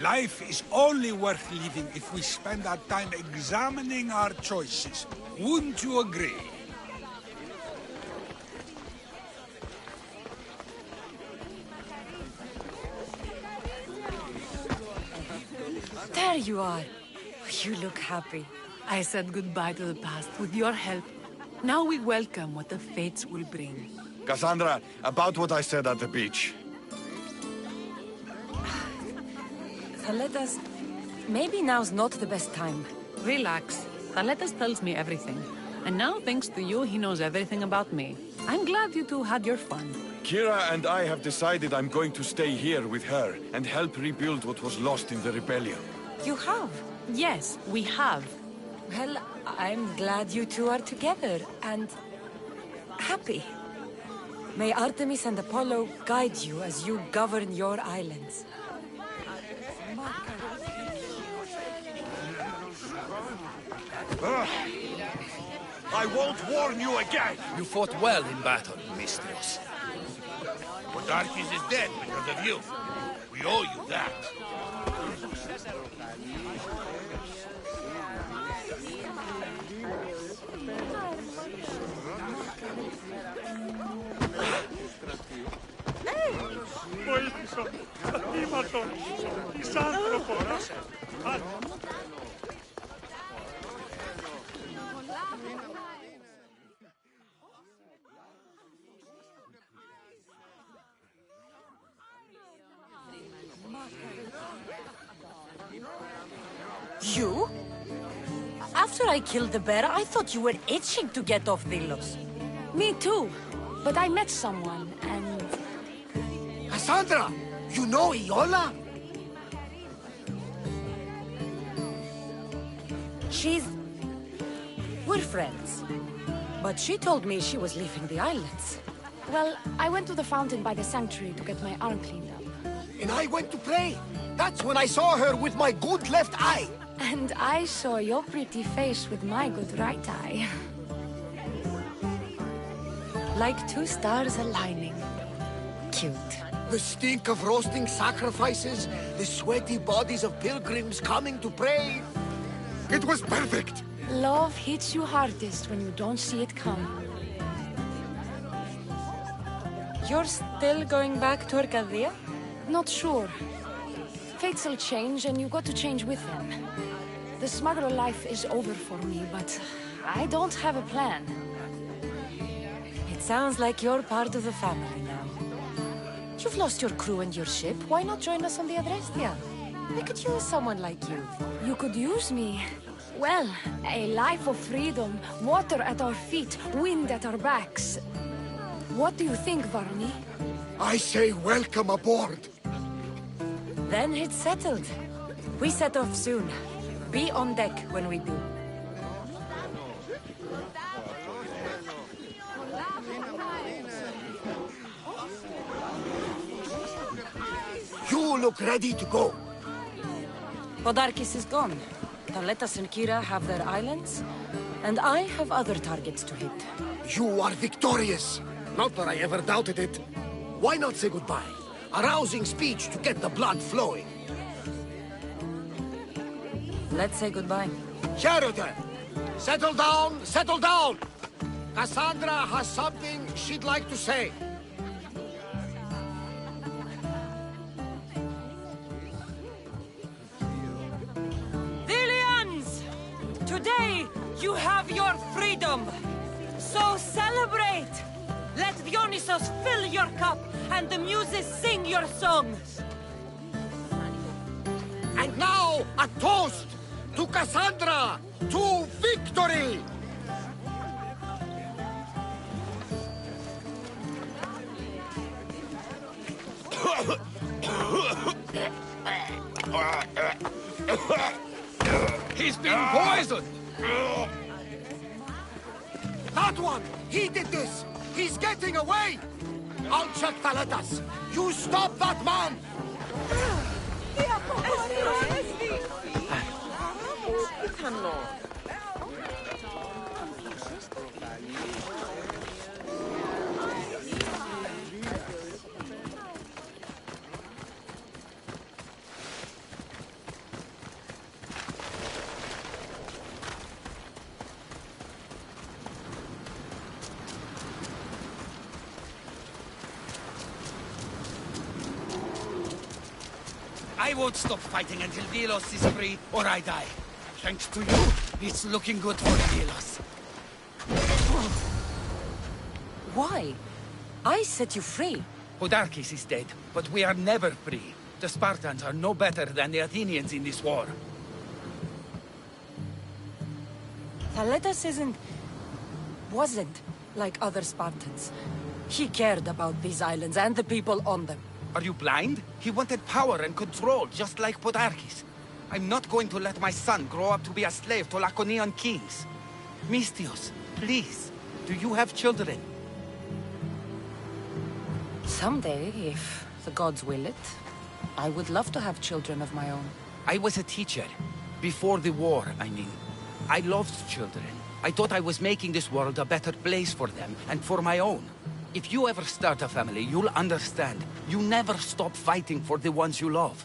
Life is only worth living if we spend our time examining our choices. Wouldn't you agree? There you are. You look happy. I said goodbye to the past with your help. Now we welcome what the fates will bring. Cassandra, about what I said at the beach. Thaletas, maybe now's not the best time. Relax. Thaletas tells me everything. And now, thanks to you, he knows everything about me. I'm glad you two had your fun. Kira and I have decided I'm going to stay here with her and help rebuild what was lost in the rebellion. You have? Yes, we have. Well, I'm glad you two are together, and happy. May Artemis and Apollo guide you as you govern your islands. I won't warn you again! You fought well in battle, Mistress. Podarkes is dead because of you. We owe you that. You? After I killed the bear, I thought you were itching to get off Delos. Me too. But I met someone, and... Cassandra! You know Iola? We're friends. But she told me she was leaving the islands. Well, I went to the fountain by the sanctuary to get my arm cleaned up. And I went to pray. That's when I saw her with my good left eye. And I saw your pretty face with my good right eye. Like two stars aligning. Cute. The stink of roasting sacrifices, the sweaty bodies of pilgrims coming to pray. It was perfect. Love hits you hardest when you don't see it come. You're still going back to Arcadia? Not sure. Fates will change, and you got to change with them. The smuggler life is over for me, but I don't have a plan. It sounds like you're part of the family now. You've lost your crew and your ship. Why not join us on the Adrestia? We could use someone like you. You could use me. Well, a life of freedom, water at our feet, wind at our backs. What do you think, Varni? I say welcome aboard. Then it's settled. We set off soon. Be on deck when we do. You look ready to go. Podarkes is gone. Taletas and Kira have their islands, and I have other targets to hit. You are victorious. Not that I ever doubted it. Why not say goodbye? A rousing speech to get the blood flowing. Let's say goodbye. Sheridan! Settle down, settle down! Cassandra has something she'd like to say. Dilians! Today, you have your freedom. So celebrate! Let Dionysos fill your cup, and the muses sing your song. And now, a toast to Cassandra, to victory! He's been poisoned! That one! He did this! He's getting away! I'll check Taletas! You stop that man! I won't stop fighting until Delos is free, or I die. Thanks to you, it's looking good for Delos. Why? I set you free. Podarkes is dead, but we are never free. The Spartans are no better than the Athenians in this war. Taletas wasn't like other Spartans. He cared about these islands and the people on them. Are you blind? He wanted power and control, just like Podarkes. I'm not going to let my son grow up to be a slave to Laconian kings. Misthios, please, do you have children? Someday, if the gods will it, I would love to have children of my own. I was a teacher. Before the war, I mean. I loved children. I thought I was making this world a better place for them, and for my own. If you ever start a family, you'll understand. You never stop fighting for the ones you love.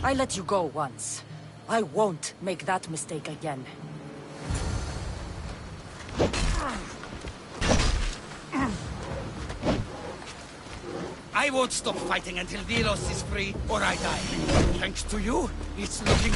I let you go once. I won't make that mistake again. I won't stop fighting until Delos is free, or I die. Thanks to you, it's looking...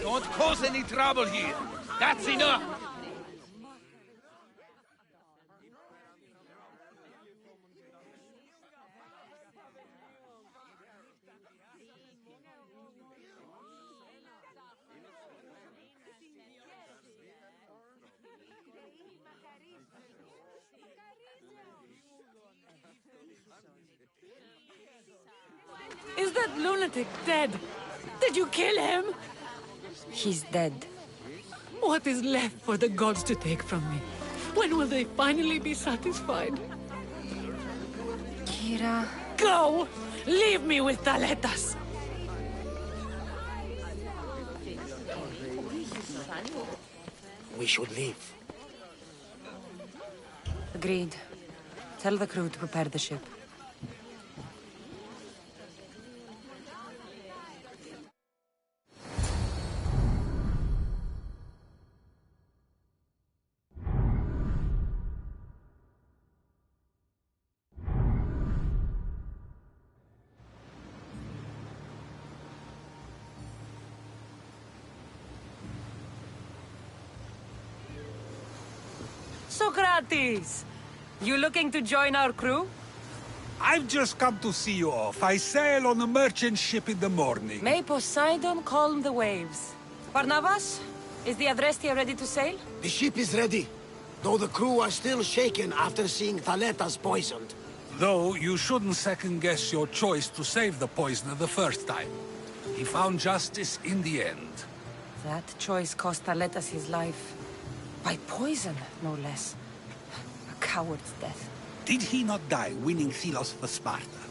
Don't cause any trouble here. That's enough. Is that lunatic dead? Did you kill him? He's dead. What is left for the gods to take from me? When will they finally be satisfied? Kira... Go! Leave me with Taletas! We should leave. Agreed. Tell the crew to prepare the ship. Socrates! You looking to join our crew? I've just come to see you off. I sail on a merchant ship in the morning. May Poseidon calm the waves. Barnabas, is the Adrestia ready to sail? The ship is ready, though the crew are still shaken after seeing Thaletas poisoned. Though you shouldn't second-guess your choice to save the poisoner the first time. He found justice in the end. That choice cost Thaletas his life. By poison, no less. A coward's death. Did he not die winning Thelos for Sparta?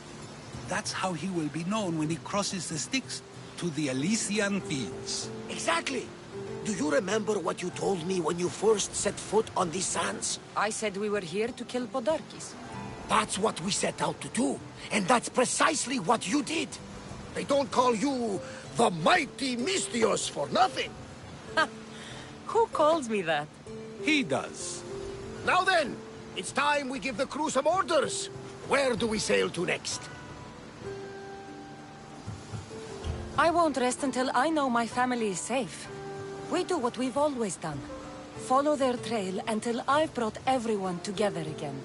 That's how he will be known when he crosses the Styx to the Elysian Fields. Exactly! Do you remember what you told me when you first set foot on these sands? I said we were here to kill Podarkis. That's what we set out to do, and that's precisely what you did. They don't call you the mighty Misthios for nothing. Who calls me that? He does. Now then, it's time we give the crew some orders. Where do we sail to next? I won't rest until I know my family is safe. We do what we've always done. Follow their trail until I've brought everyone together again.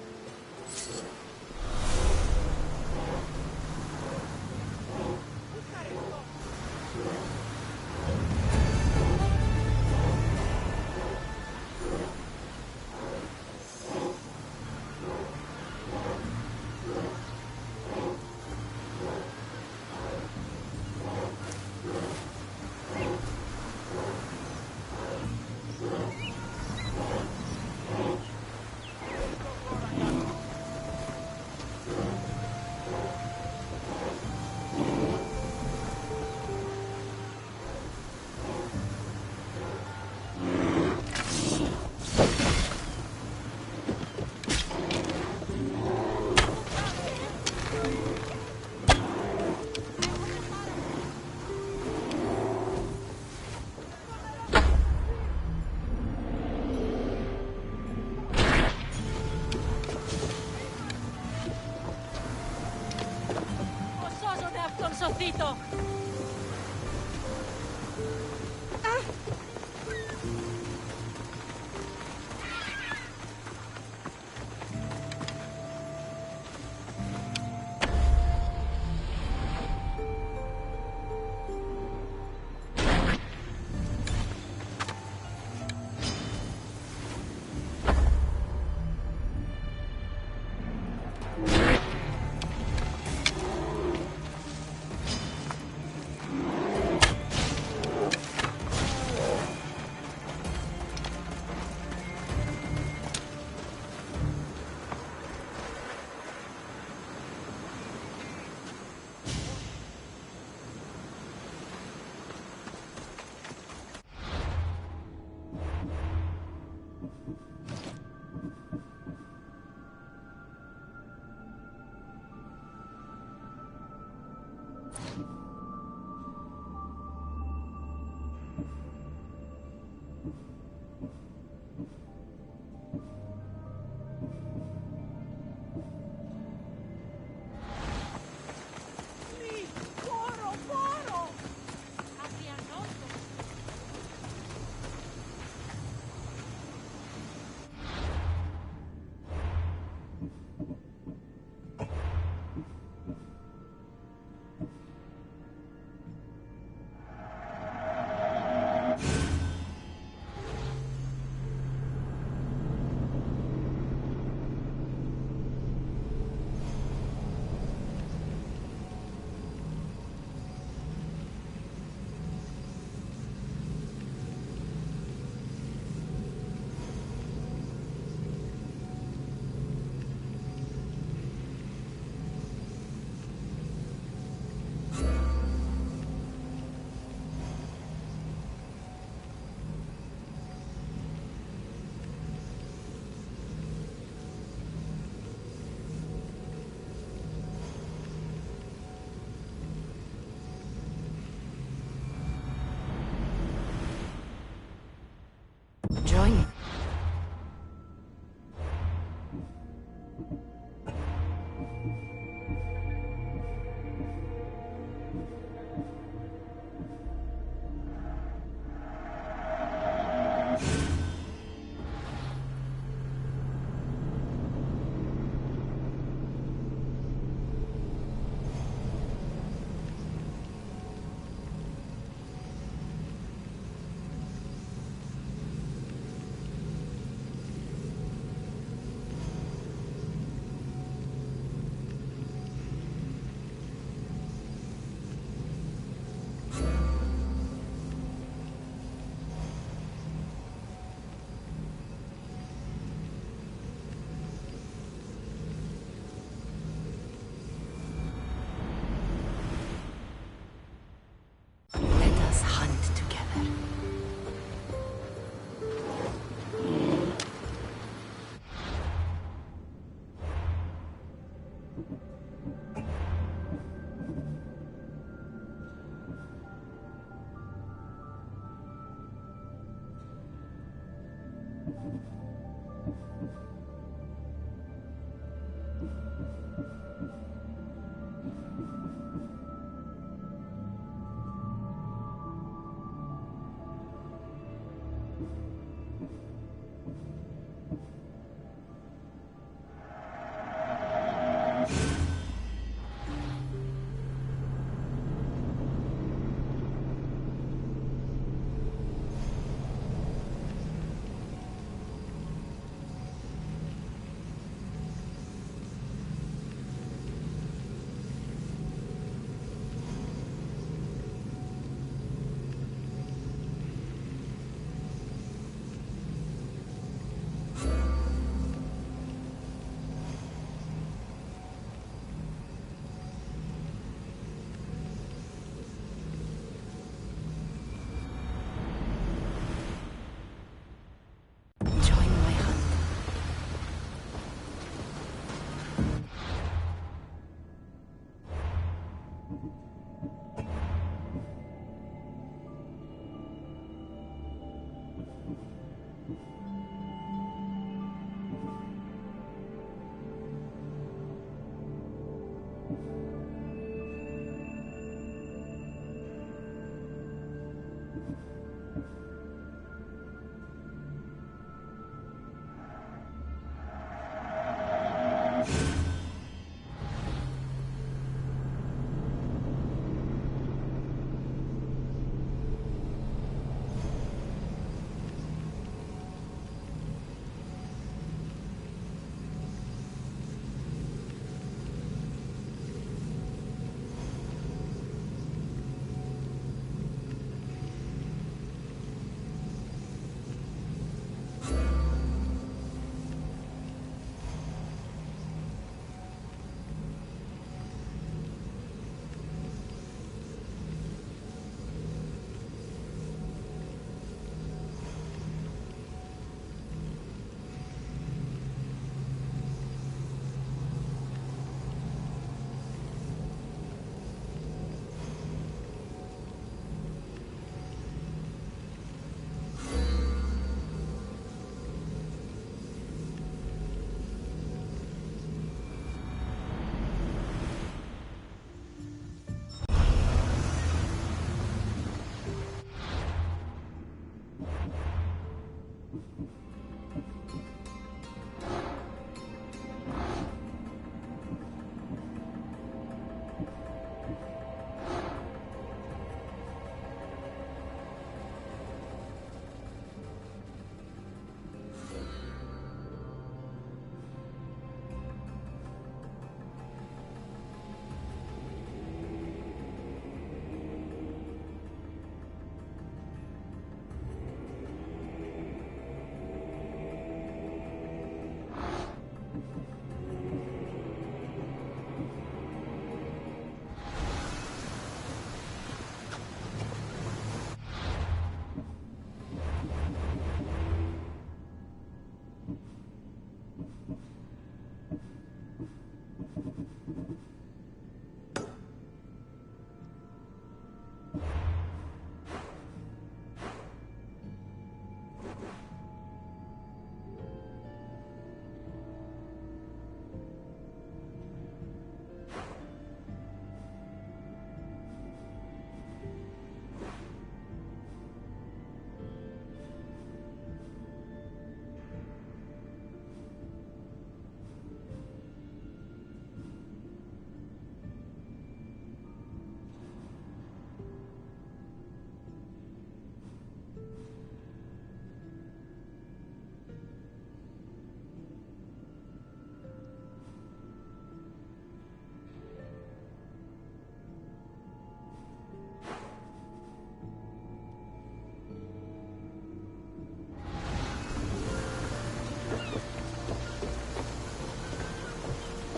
Necesito. Join me. Let us hunt together.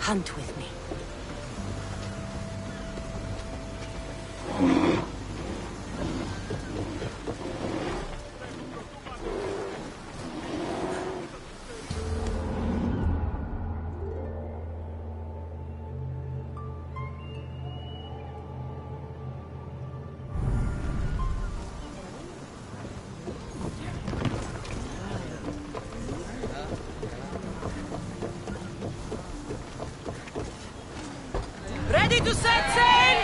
Hunt with me. Ready to set sail!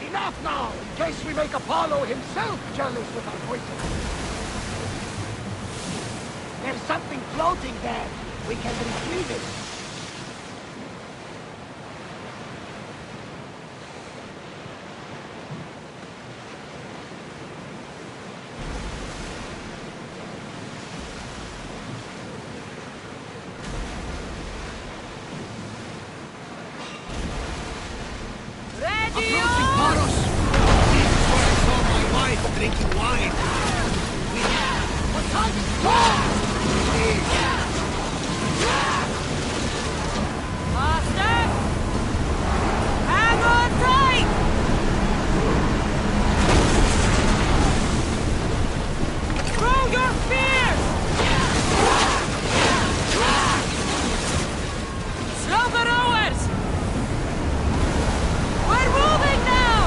Enough now, in case we make Apollo himself jealous with our voices. There's something floating there. We can retrieve it. Drinking wine. What time is it? Faster! Hang on tight! Throw your spears! Slow the rowers! We're moving now!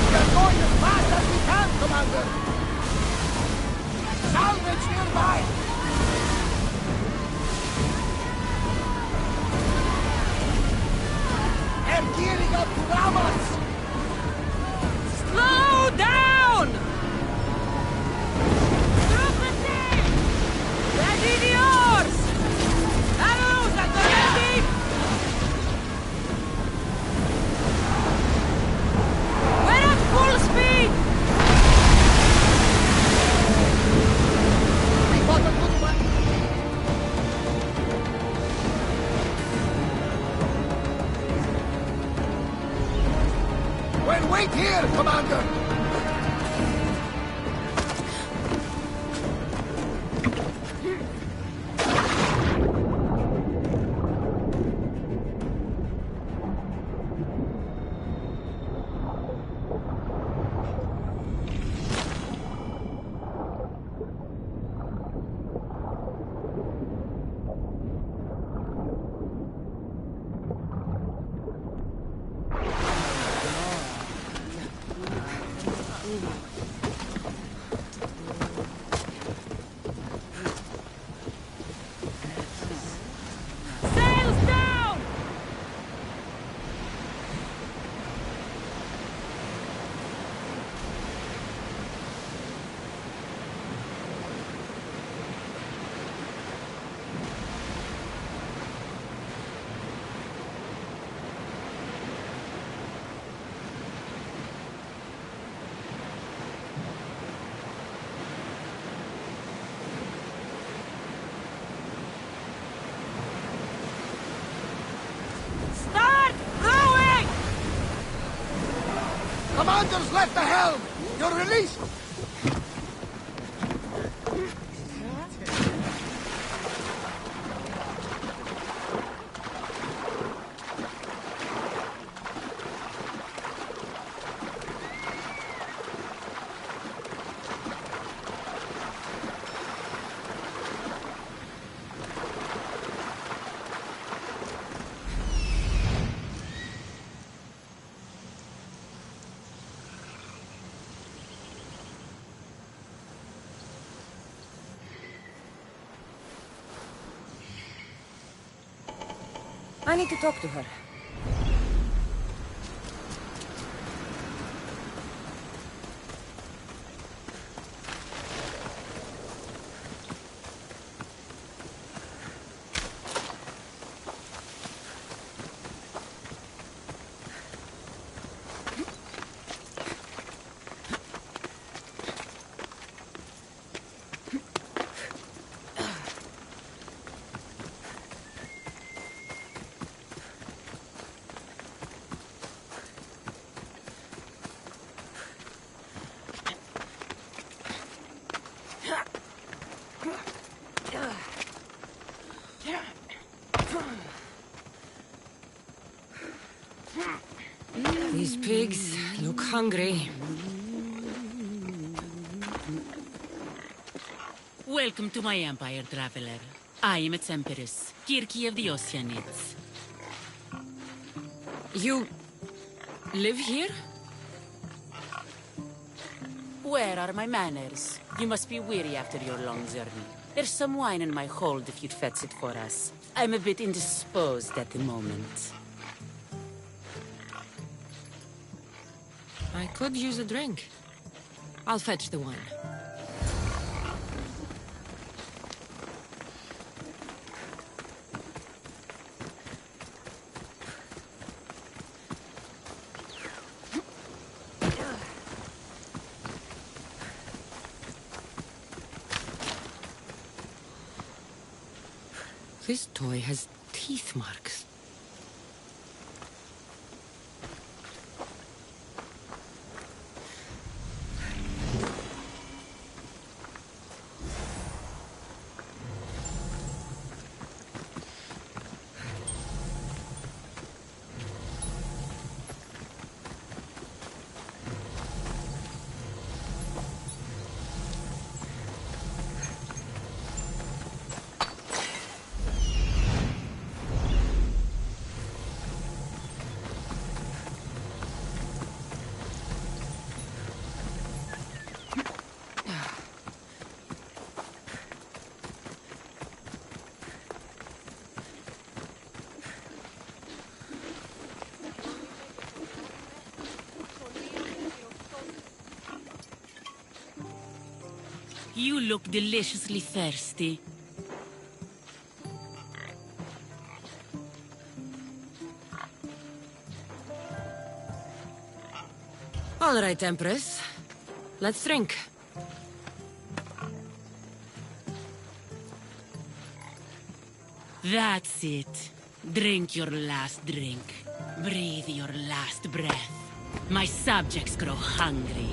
We're going as fast as we can to Hunter's left the helm! You're released! I need to talk to her. These pigs look hungry. Welcome to my empire, traveler. I am its empress, Kirki of the Oceanids. You live here? Where are my manners? You must be weary after your long journey. There's some wine in my hold if you'd fetch it for us. I'm a bit indisposed at the moment. I could use a drink. I'll fetch the wine. This toy has teeth marks. You look deliciously thirsty. All right, Empress. Let's drink. That's it. Drink your last drink. Breathe your last breath. My subjects grow hungry.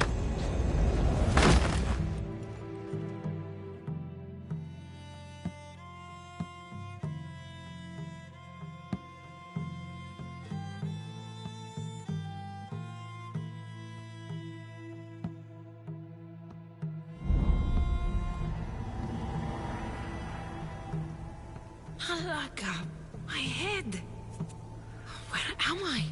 Alaka, my head. Where am I?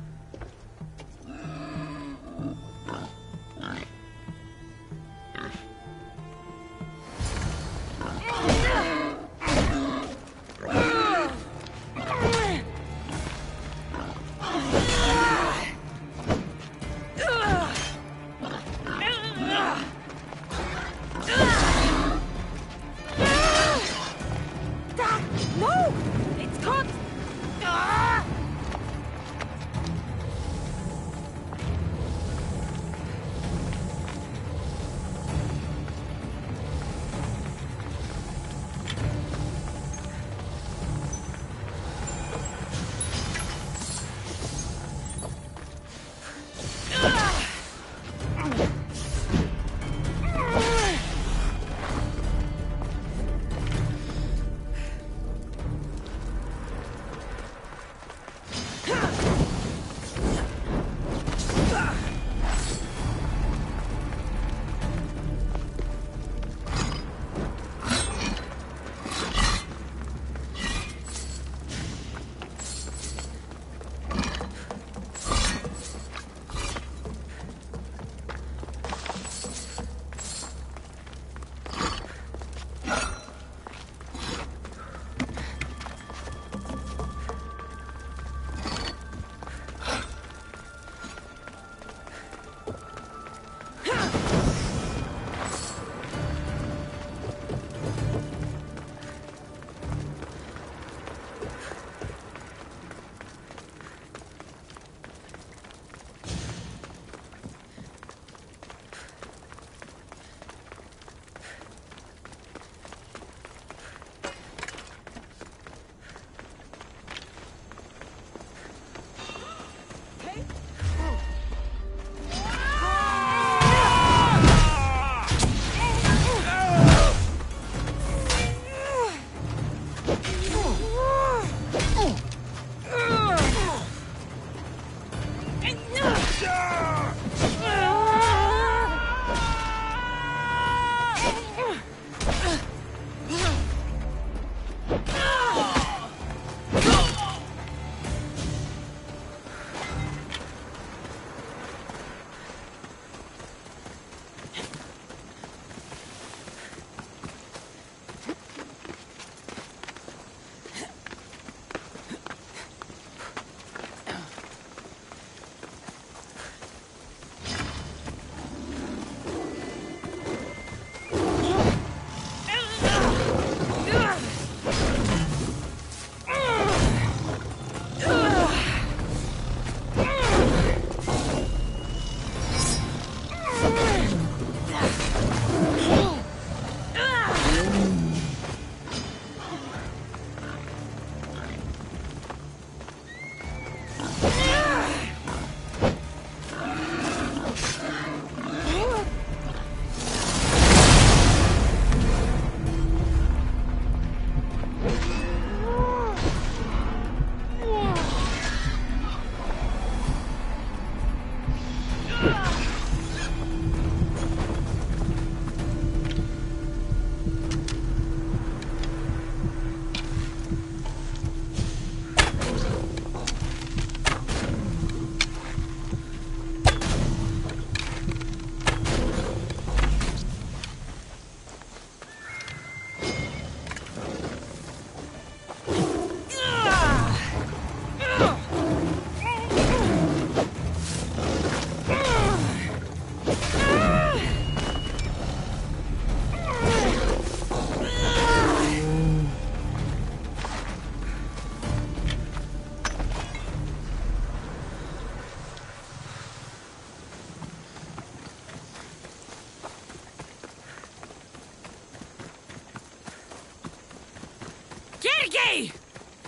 Mickey!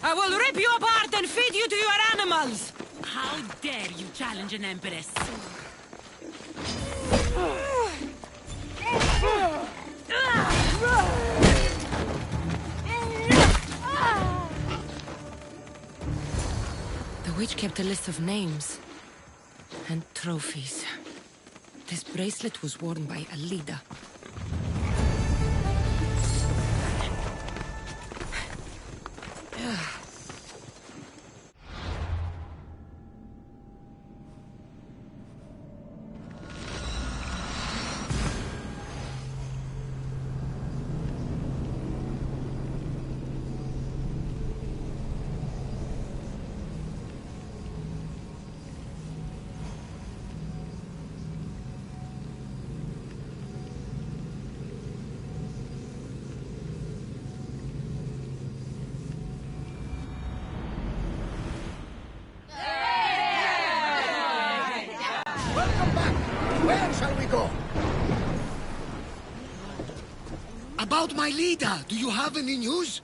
I will rip you apart and feed you to your animals! How dare you challenge an empress? The witch kept a list of names and trophies. This bracelet was worn by a leader. Where shall we go? About my leader, do you have any news?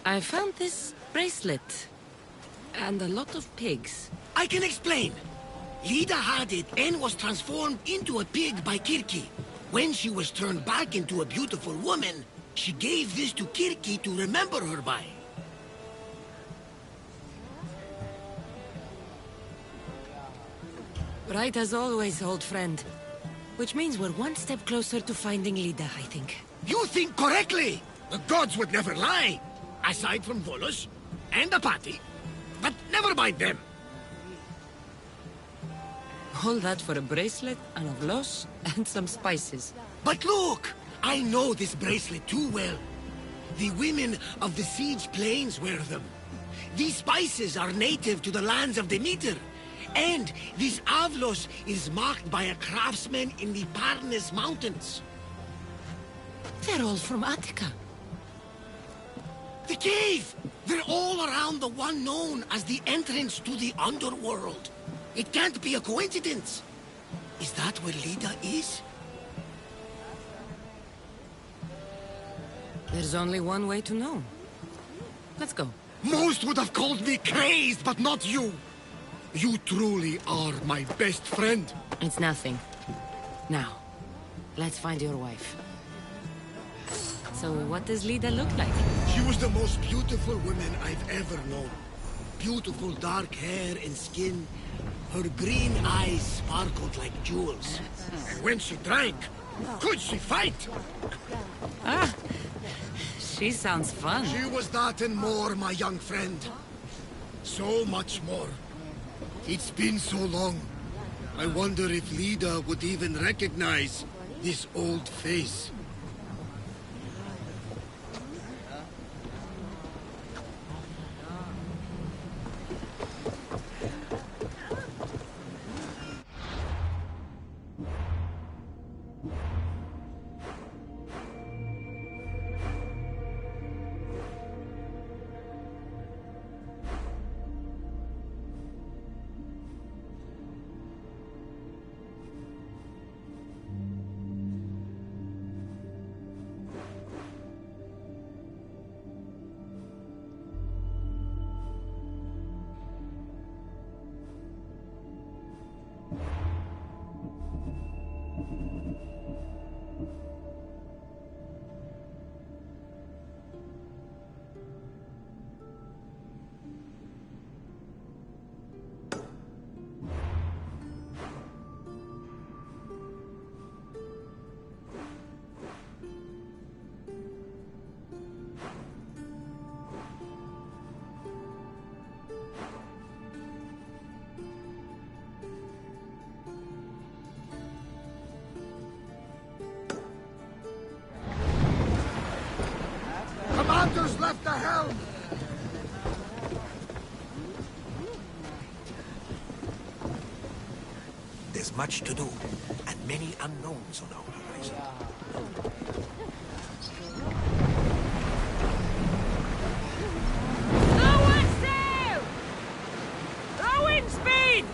I found this bracelet. And a lot of pigs. I can explain. Lida had it and was transformed into a pig by Kirki. When she was turned back into a beautiful woman, she gave this to Kirki to remember her by. Right as always, old friend. Which means we're one step closer to finding Lida, I think. You think correctly! The gods would never lie! Aside from Volus and Apati. But never mind them. All that for a bracelet, an ovlos, and some spices. But look! I know this bracelet too well. The women of the Siege Plains wear them. These spices are native to the lands of Demeter. And this avlos is marked by a craftsman in the Parnes Mountains. They're all from Attica. The cave! They're all around the one known as the entrance to the underworld. It can't be a coincidence. Is that where Lida is? There's only one way to know. Let's go. Most would have called me crazed, but not you. You truly are my best friend. It's nothing. Now, let's find your wife. So what does Lida look like? She was the most beautiful woman I've ever known. Beautiful dark hair and skin. Her green eyes sparkled like jewels. And when she drank, could she fight? Ah, she sounds fun. She was that and more, my young friend. So much more. It's been so long. I wonder if Lida would even recognize this old face. Commanders left the helm! There's much to do, and many unknowns on our horizon. No one sail! Rowing speed!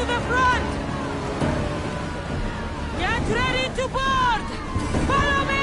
to the front! Get ready to board! Follow me!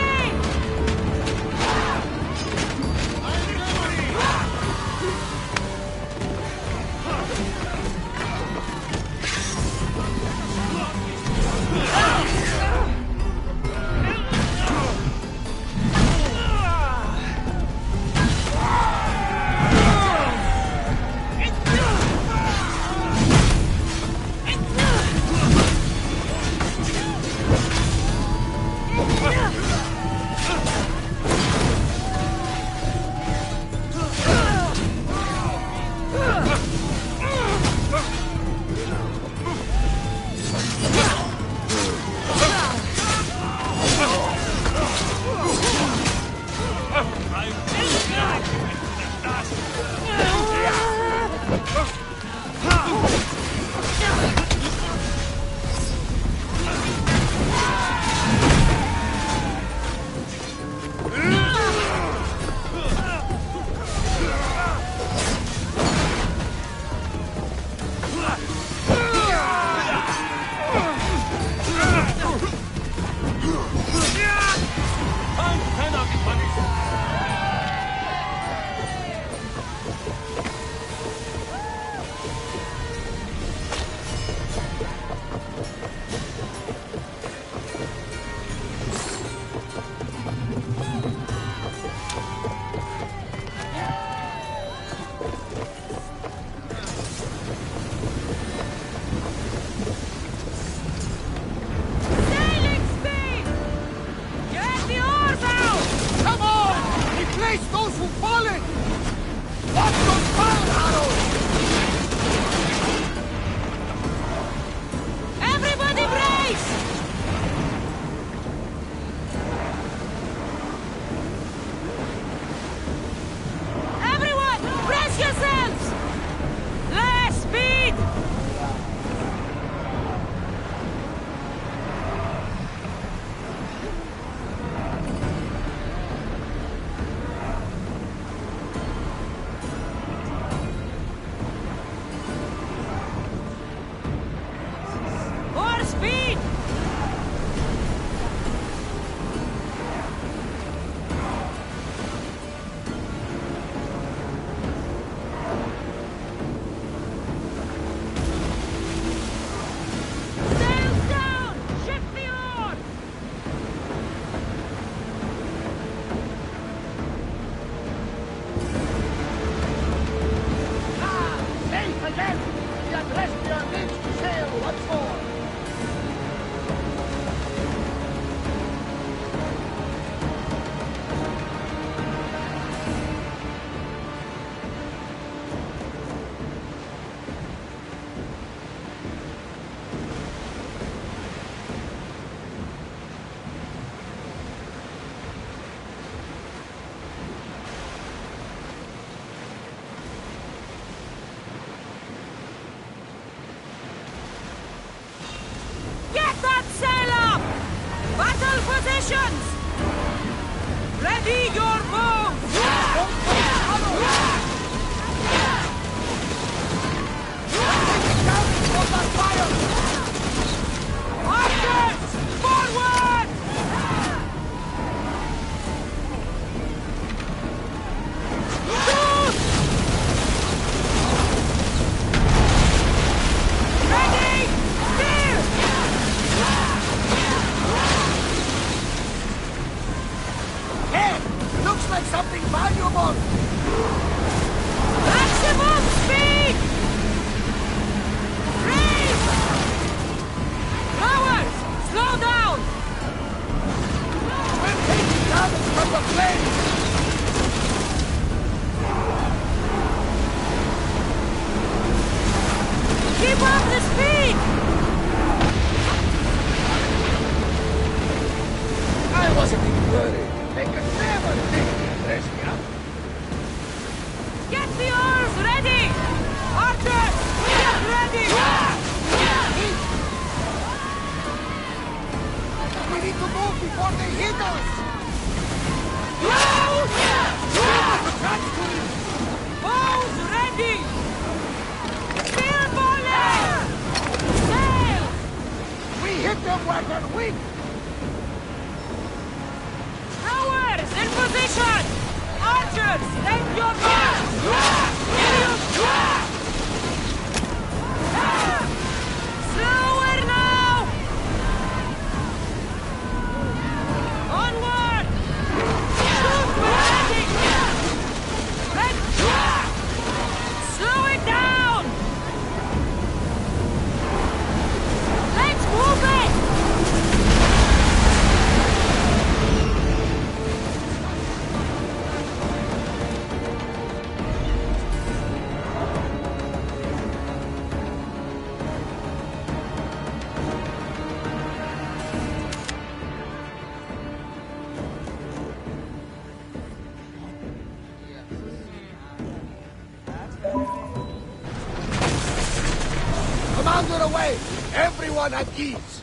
Positions! Ready your bows! Archers! Forward! Shoot! Ready! Steer! Hey! Looks like Dragon weak! Towers in position! Archers, take your guns! Slower now! Onward! Shoot for landing! Slow it down! Let's move it! Commander away! Everyone at ease!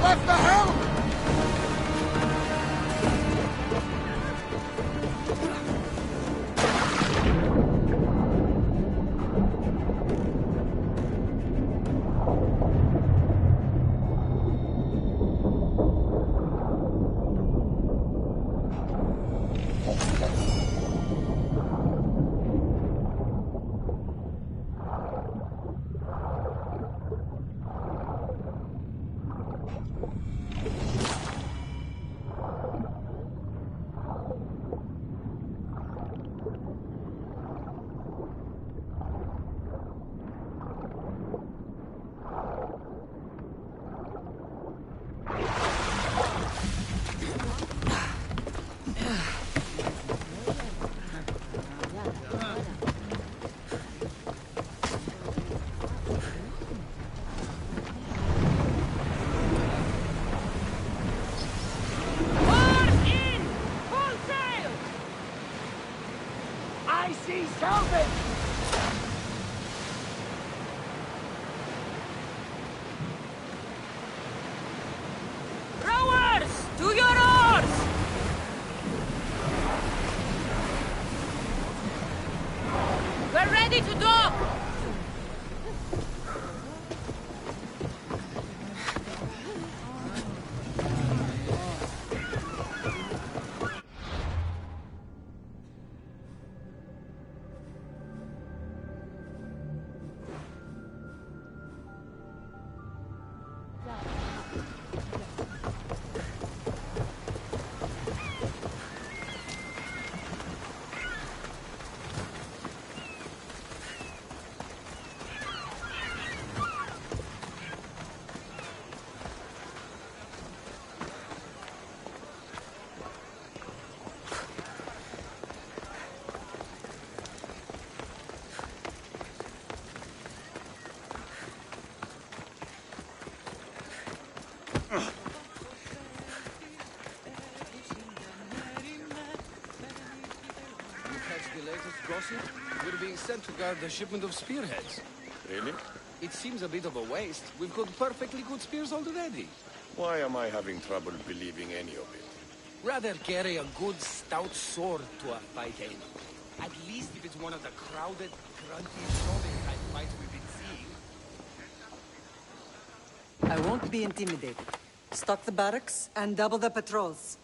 What the hell? To your oars! We're ready to dock! Gossip? We're being sent to guard a shipment of spearheads. Really? It seems a bit of a waste. We've got perfectly good spears already. Why am I having trouble believing any of it? Rather carry a good, stout sword to a fight, eh? At least if it's one of the crowded, grunty, shoving-type fights we've been seeing. I won't be intimidated. Stock the barracks and double the patrols.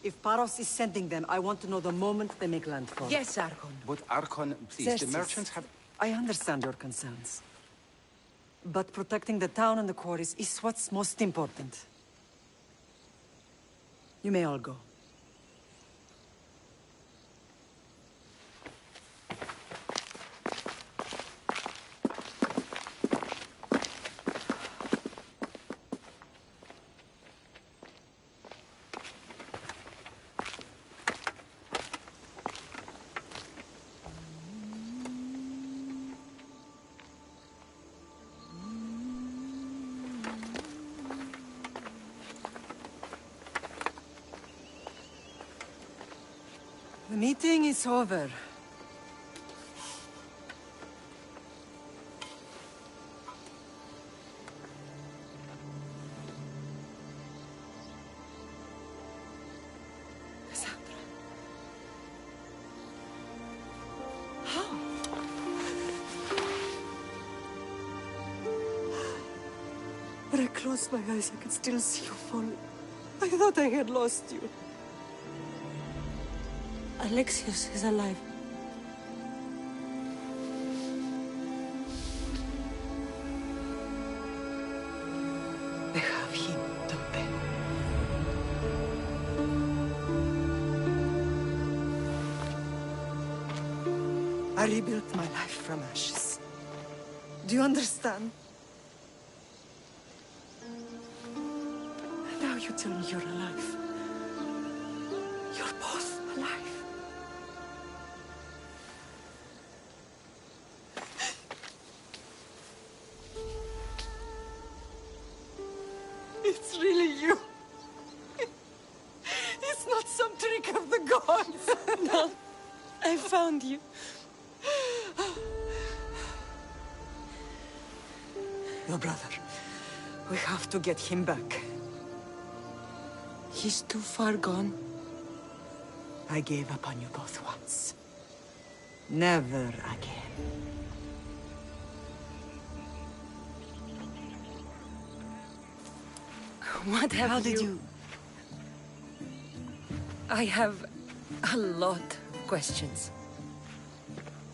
If Paros is sending them, I want to know the moment they make landfall. Yes, Archon. But Archon, please, Xerxes, the merchants have... I understand your concerns. But protecting the town and the quarries is what's most important. You may all go. The meeting is over. Cassandra. How? When I closed my eyes, I could still see you falling. I thought I had lost you. Alexios is alive. They have him, don't they? I rebuilt my life from ashes. Do you understand? Now you tell me you're alive. You're both alive. It's really you. It's not some trick of the gods. No, I found you. Your brother, We have to get him back. He's too far gone. I gave up on you both once. Never again. What have How did you... I have a lot of questions.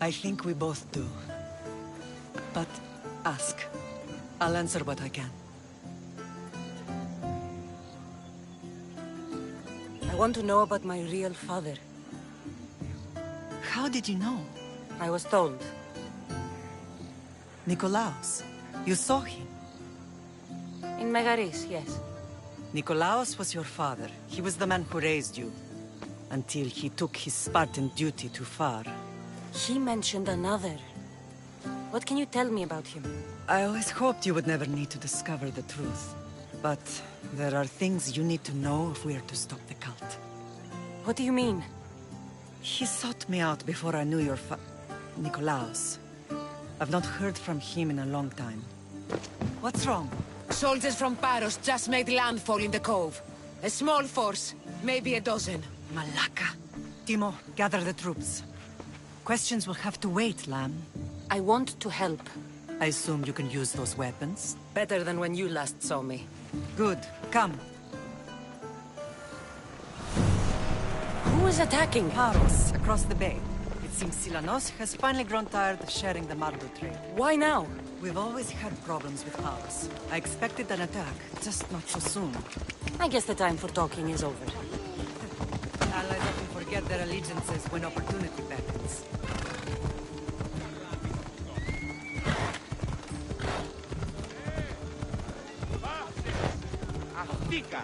I think we both do. But ask. I'll answer what I can. I want to know about my real father. How did you know? I was told. Nikolaos. You saw him. In Megaris, yes. Nikolaos was your father. He was the man who raised you. Until he took his Spartan duty too far. He mentioned another. What can you tell me about him? I always hoped you would never need to discover the truth. But there are things you need to know if we are to stop the cult. What do you mean? He sought me out before I knew your Nikolaos. I've not heard from him in a long time. What's wrong? Soldiers from Paros just made landfall in the cove. A small force, maybe a dozen. Malaka. Timo, gather the troops. Questions will have to wait, Lamb. I want to help. I assume you can use those weapons? Better than when you last saw me. Good. Come. Who is attacking? Paros, across the bay. It seems Silanos has finally grown tired of sharing the marble trade. Why now? We've always had problems with Paros. I expected an attack, just not so soon. I guess the time for talking is over. Allies often forget their allegiances when opportunity beckons. Africa!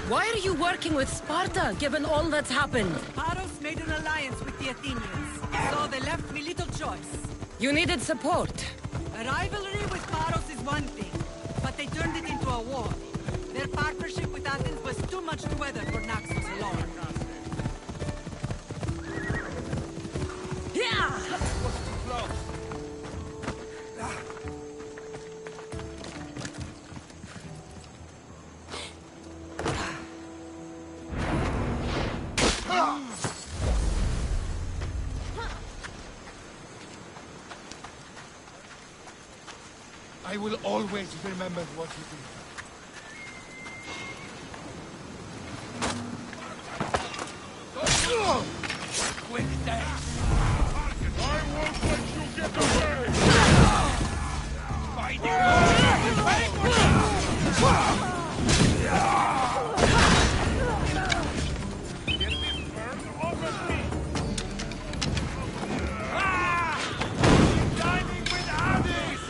Why are you working with Sparta, given all that's happened? Paros made an alliance with the Athenians, so they left me little choice. You needed support. A rivalry with Paros is one thing, but they turned it into a war. Their partnership with Athens was too much to weather for Naxos alone. Yeah! I will always remember what you did. Quick death! I won't let you get away! Get this bird off of me! Dining with Hades!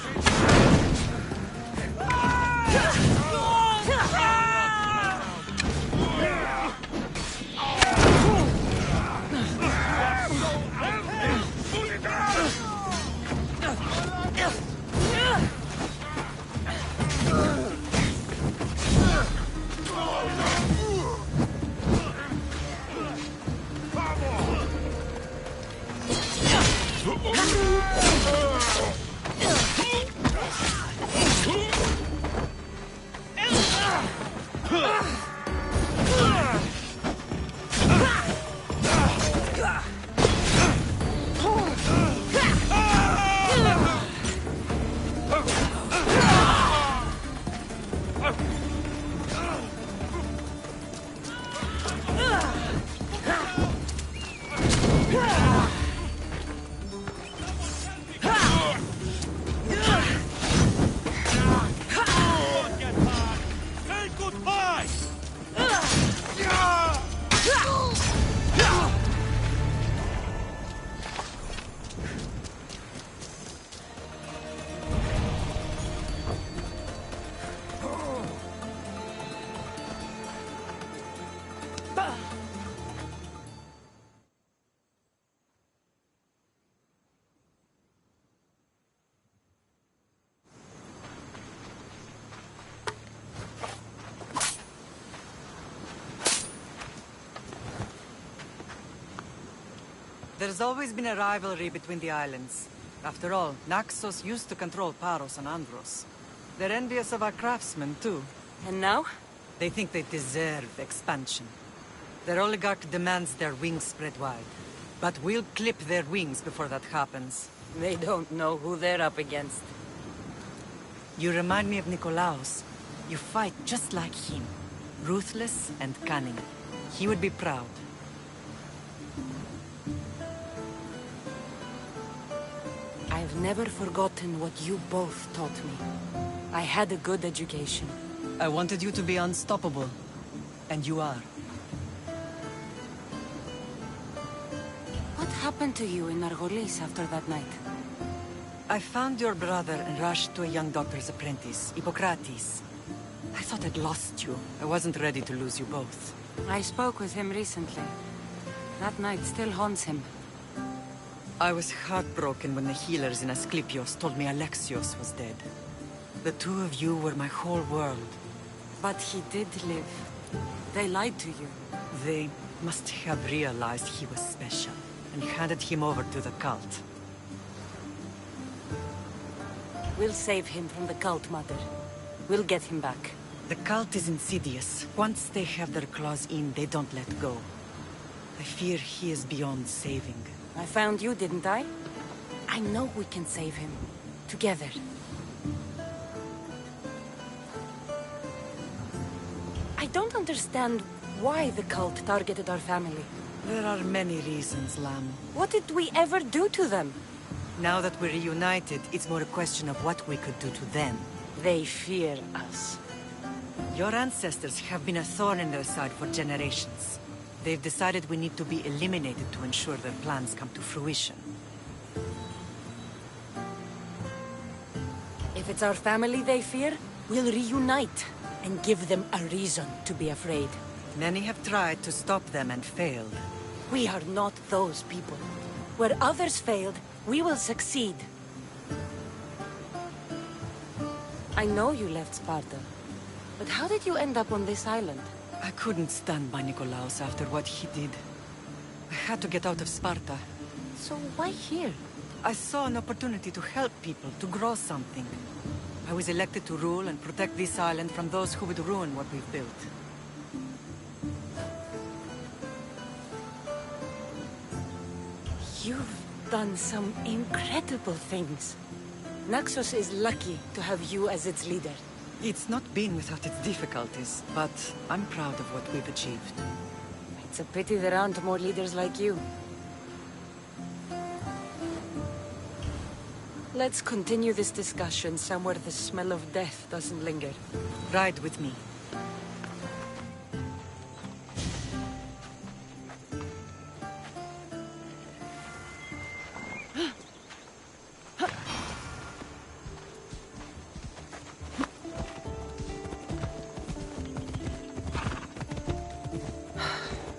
There's always been a rivalry between the islands. After all, Naxos used to control Paros and Andros. They're envious of our craftsmen, too. And now? They think they deserve expansion. Their oligarch demands their wings spread wide. But we'll clip their wings before that happens. They don't know who they're up against. You remind me of Nikolaos. You fight just like him. Ruthless and cunning. He would be proud. I've never forgotten what you both taught me. I had a good education. I wanted you to be unstoppable. And you are. What happened to you in Nargolis after that night? I found your brother and rushed to a young doctor's apprentice, Hippocrates. I thought I'd lost you. I wasn't ready to lose you both. I spoke with him recently. That night still haunts him. I was heartbroken when the healers in Asclepios told me Alexios was dead. The two of you were my whole world. But he did live. They lied to you. They must have realized he was special and handed him over to the cult. We'll save him from the cult, Mother. We'll get him back. The cult is insidious. Once they have their claws in, they don't let go. I fear he is beyond saving. I found you, didn't I? I know we can save him. Together. I don't understand why the cult targeted our family. There are many reasons, Lamb. What did we ever do to them? Now that we're reunited, it's more a question of what we could do to them. They fear us. Your ancestors have been a thorn in their side for generations. They've decided we need to be eliminated to ensure their plans come to fruition. If it's our family they fear, we'll reunite and give them a reason to be afraid. Many have tried to stop them and failed. We are not those people. Where others failed, we will succeed. I know you left Sparta, but how did you end up on this island? I couldn't stand by Nikolaos after what he did. I had to get out of Sparta. So why here? I saw an opportunity to help people, to grow something. I was elected to rule and protect this island from those who would ruin what we've built. You've done some incredible things. Naxos is lucky to have you as its leader. It's not been without its difficulties, but I'm proud of what we've achieved. It's a pity there aren't more leaders like you. Let's continue this discussion somewhere the smell of death doesn't linger. Ride with me.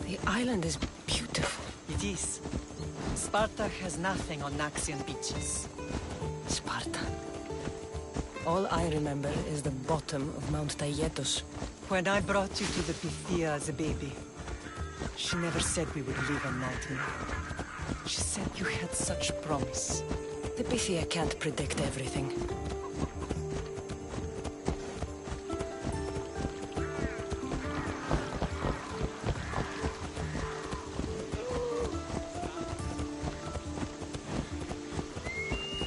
The island is beautiful. It is. Sparta has nothing on Naxian beaches. Sparta. All I remember is the bottom of Mount Taygetos. When I brought you to the Pythia as a baby, she never said we would live a nightmare. She said you had such promise. The Pythia can't predict everything.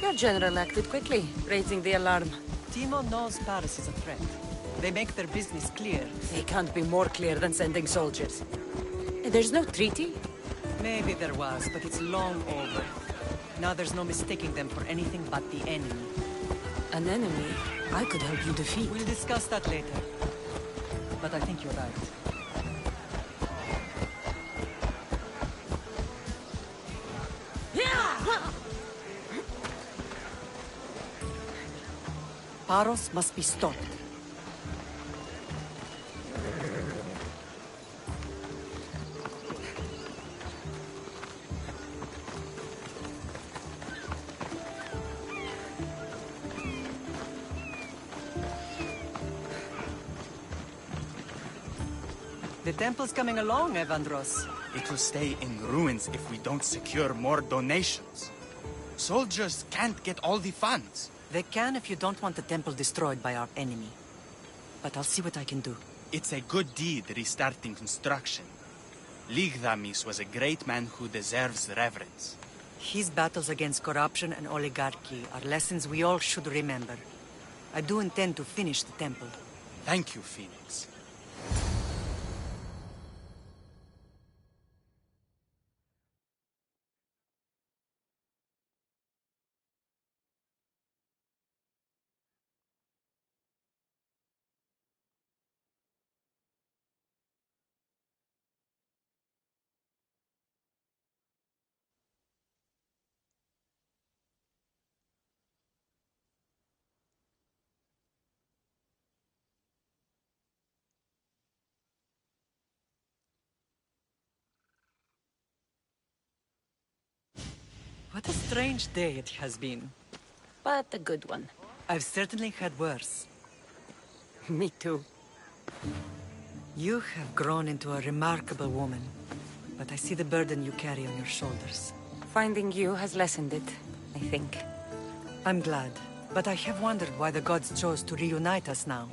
Your general acted quickly, raising the alarm. Timo knows Paris is a threat. They make their business clear. They can't be more clear than sending soldiers. There's no treaty? Maybe there was, but it's long over. Now there's no mistaking them for anything but the enemy. An enemy I could help you defeat. We'll discuss that later. But I think you're right. Paros must be stopped. The temple's coming along, Evandros. It will stay in ruins if we don't secure more donations. Soldiers can't get all the funds. They can if you don't want the temple destroyed by our enemy. But I'll see what I can do. It's a good deed restarting construction. Ligdamis was a great man who deserves reverence. His battles against corruption and oligarchy are lessons we all should remember. I do intend to finish the temple. Thank you, Phoenix. What a strange day it has been. But a good one. I've certainly had worse. Me too. You have grown into a remarkable woman, but I see the burden you carry on your shoulders. Finding you has lessened it, I think. I'm glad, but I have wondered why the gods chose to reunite us now.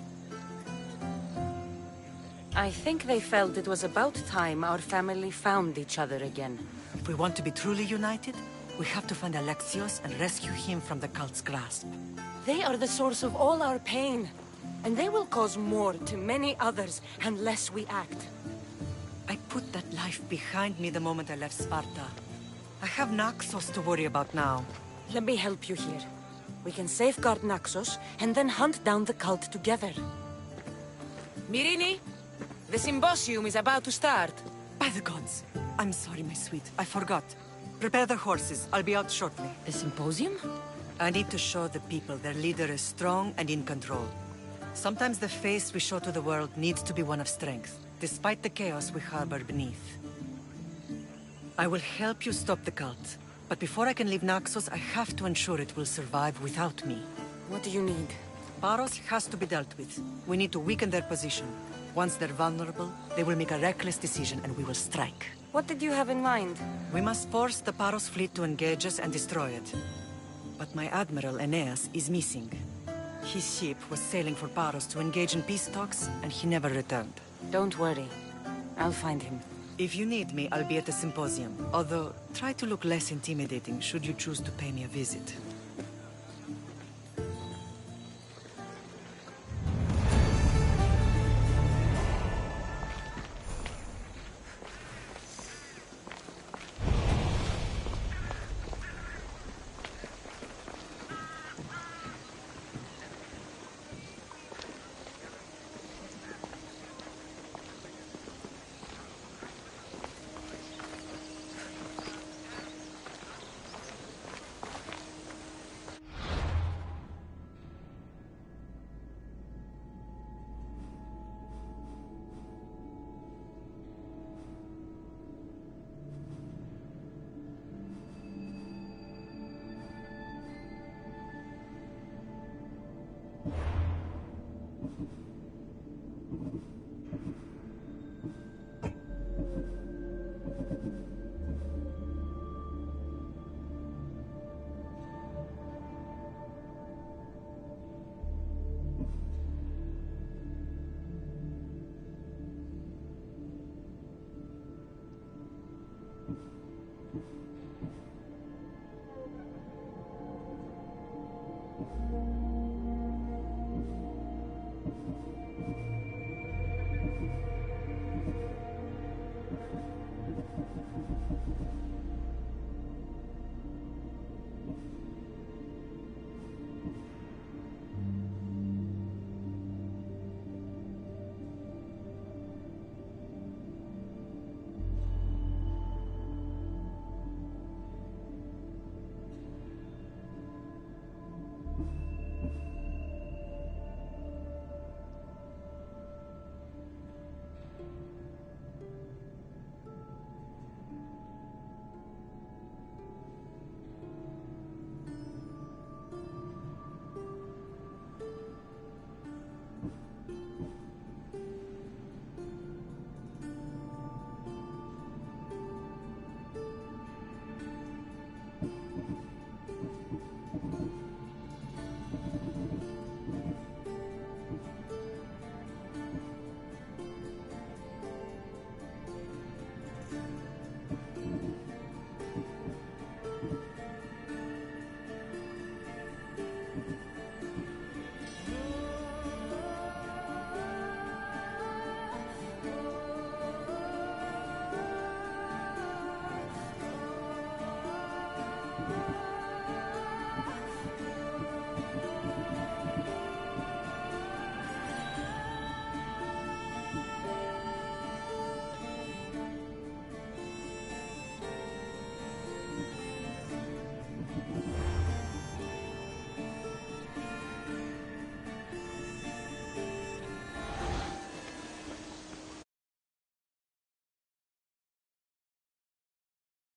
I think they felt it was about time our family found each other again. If we want to be truly united, we have to find Alexios and rescue him from the cult's grasp. They are the source of all our pain, and they will cause more to many others unless we act. I put that life behind me the moment I left Sparta. I have Naxos to worry about now. Let me help you here. We can safeguard Naxos, and then hunt down the cult together. Myrrine, the symposium is about to start. By the gods! I'm sorry, my sweet. I forgot. Prepare the horses. I'll be out shortly. The symposium? I need to show the people their leader is strong and in control. Sometimes the face we show to the world needs to be one of strength, despite the chaos we harbor beneath. I will help you stop the cult, but before I can leave Naxos, I have to ensure it will survive without me. What do you need? Paros has to be dealt with. We need to weaken their position. Once they're vulnerable, they will make a reckless decision and we will strike. What did you have in mind? We must force the Paros fleet to engage us and destroy it. But my admiral, Aeneas, is missing. His ship was sailing for Paros to engage in peace talks, and he never returned. Don't worry. I'll find him. If you need me, I'll be at the symposium. Although, try to look less intimidating should you choose to pay me a visit.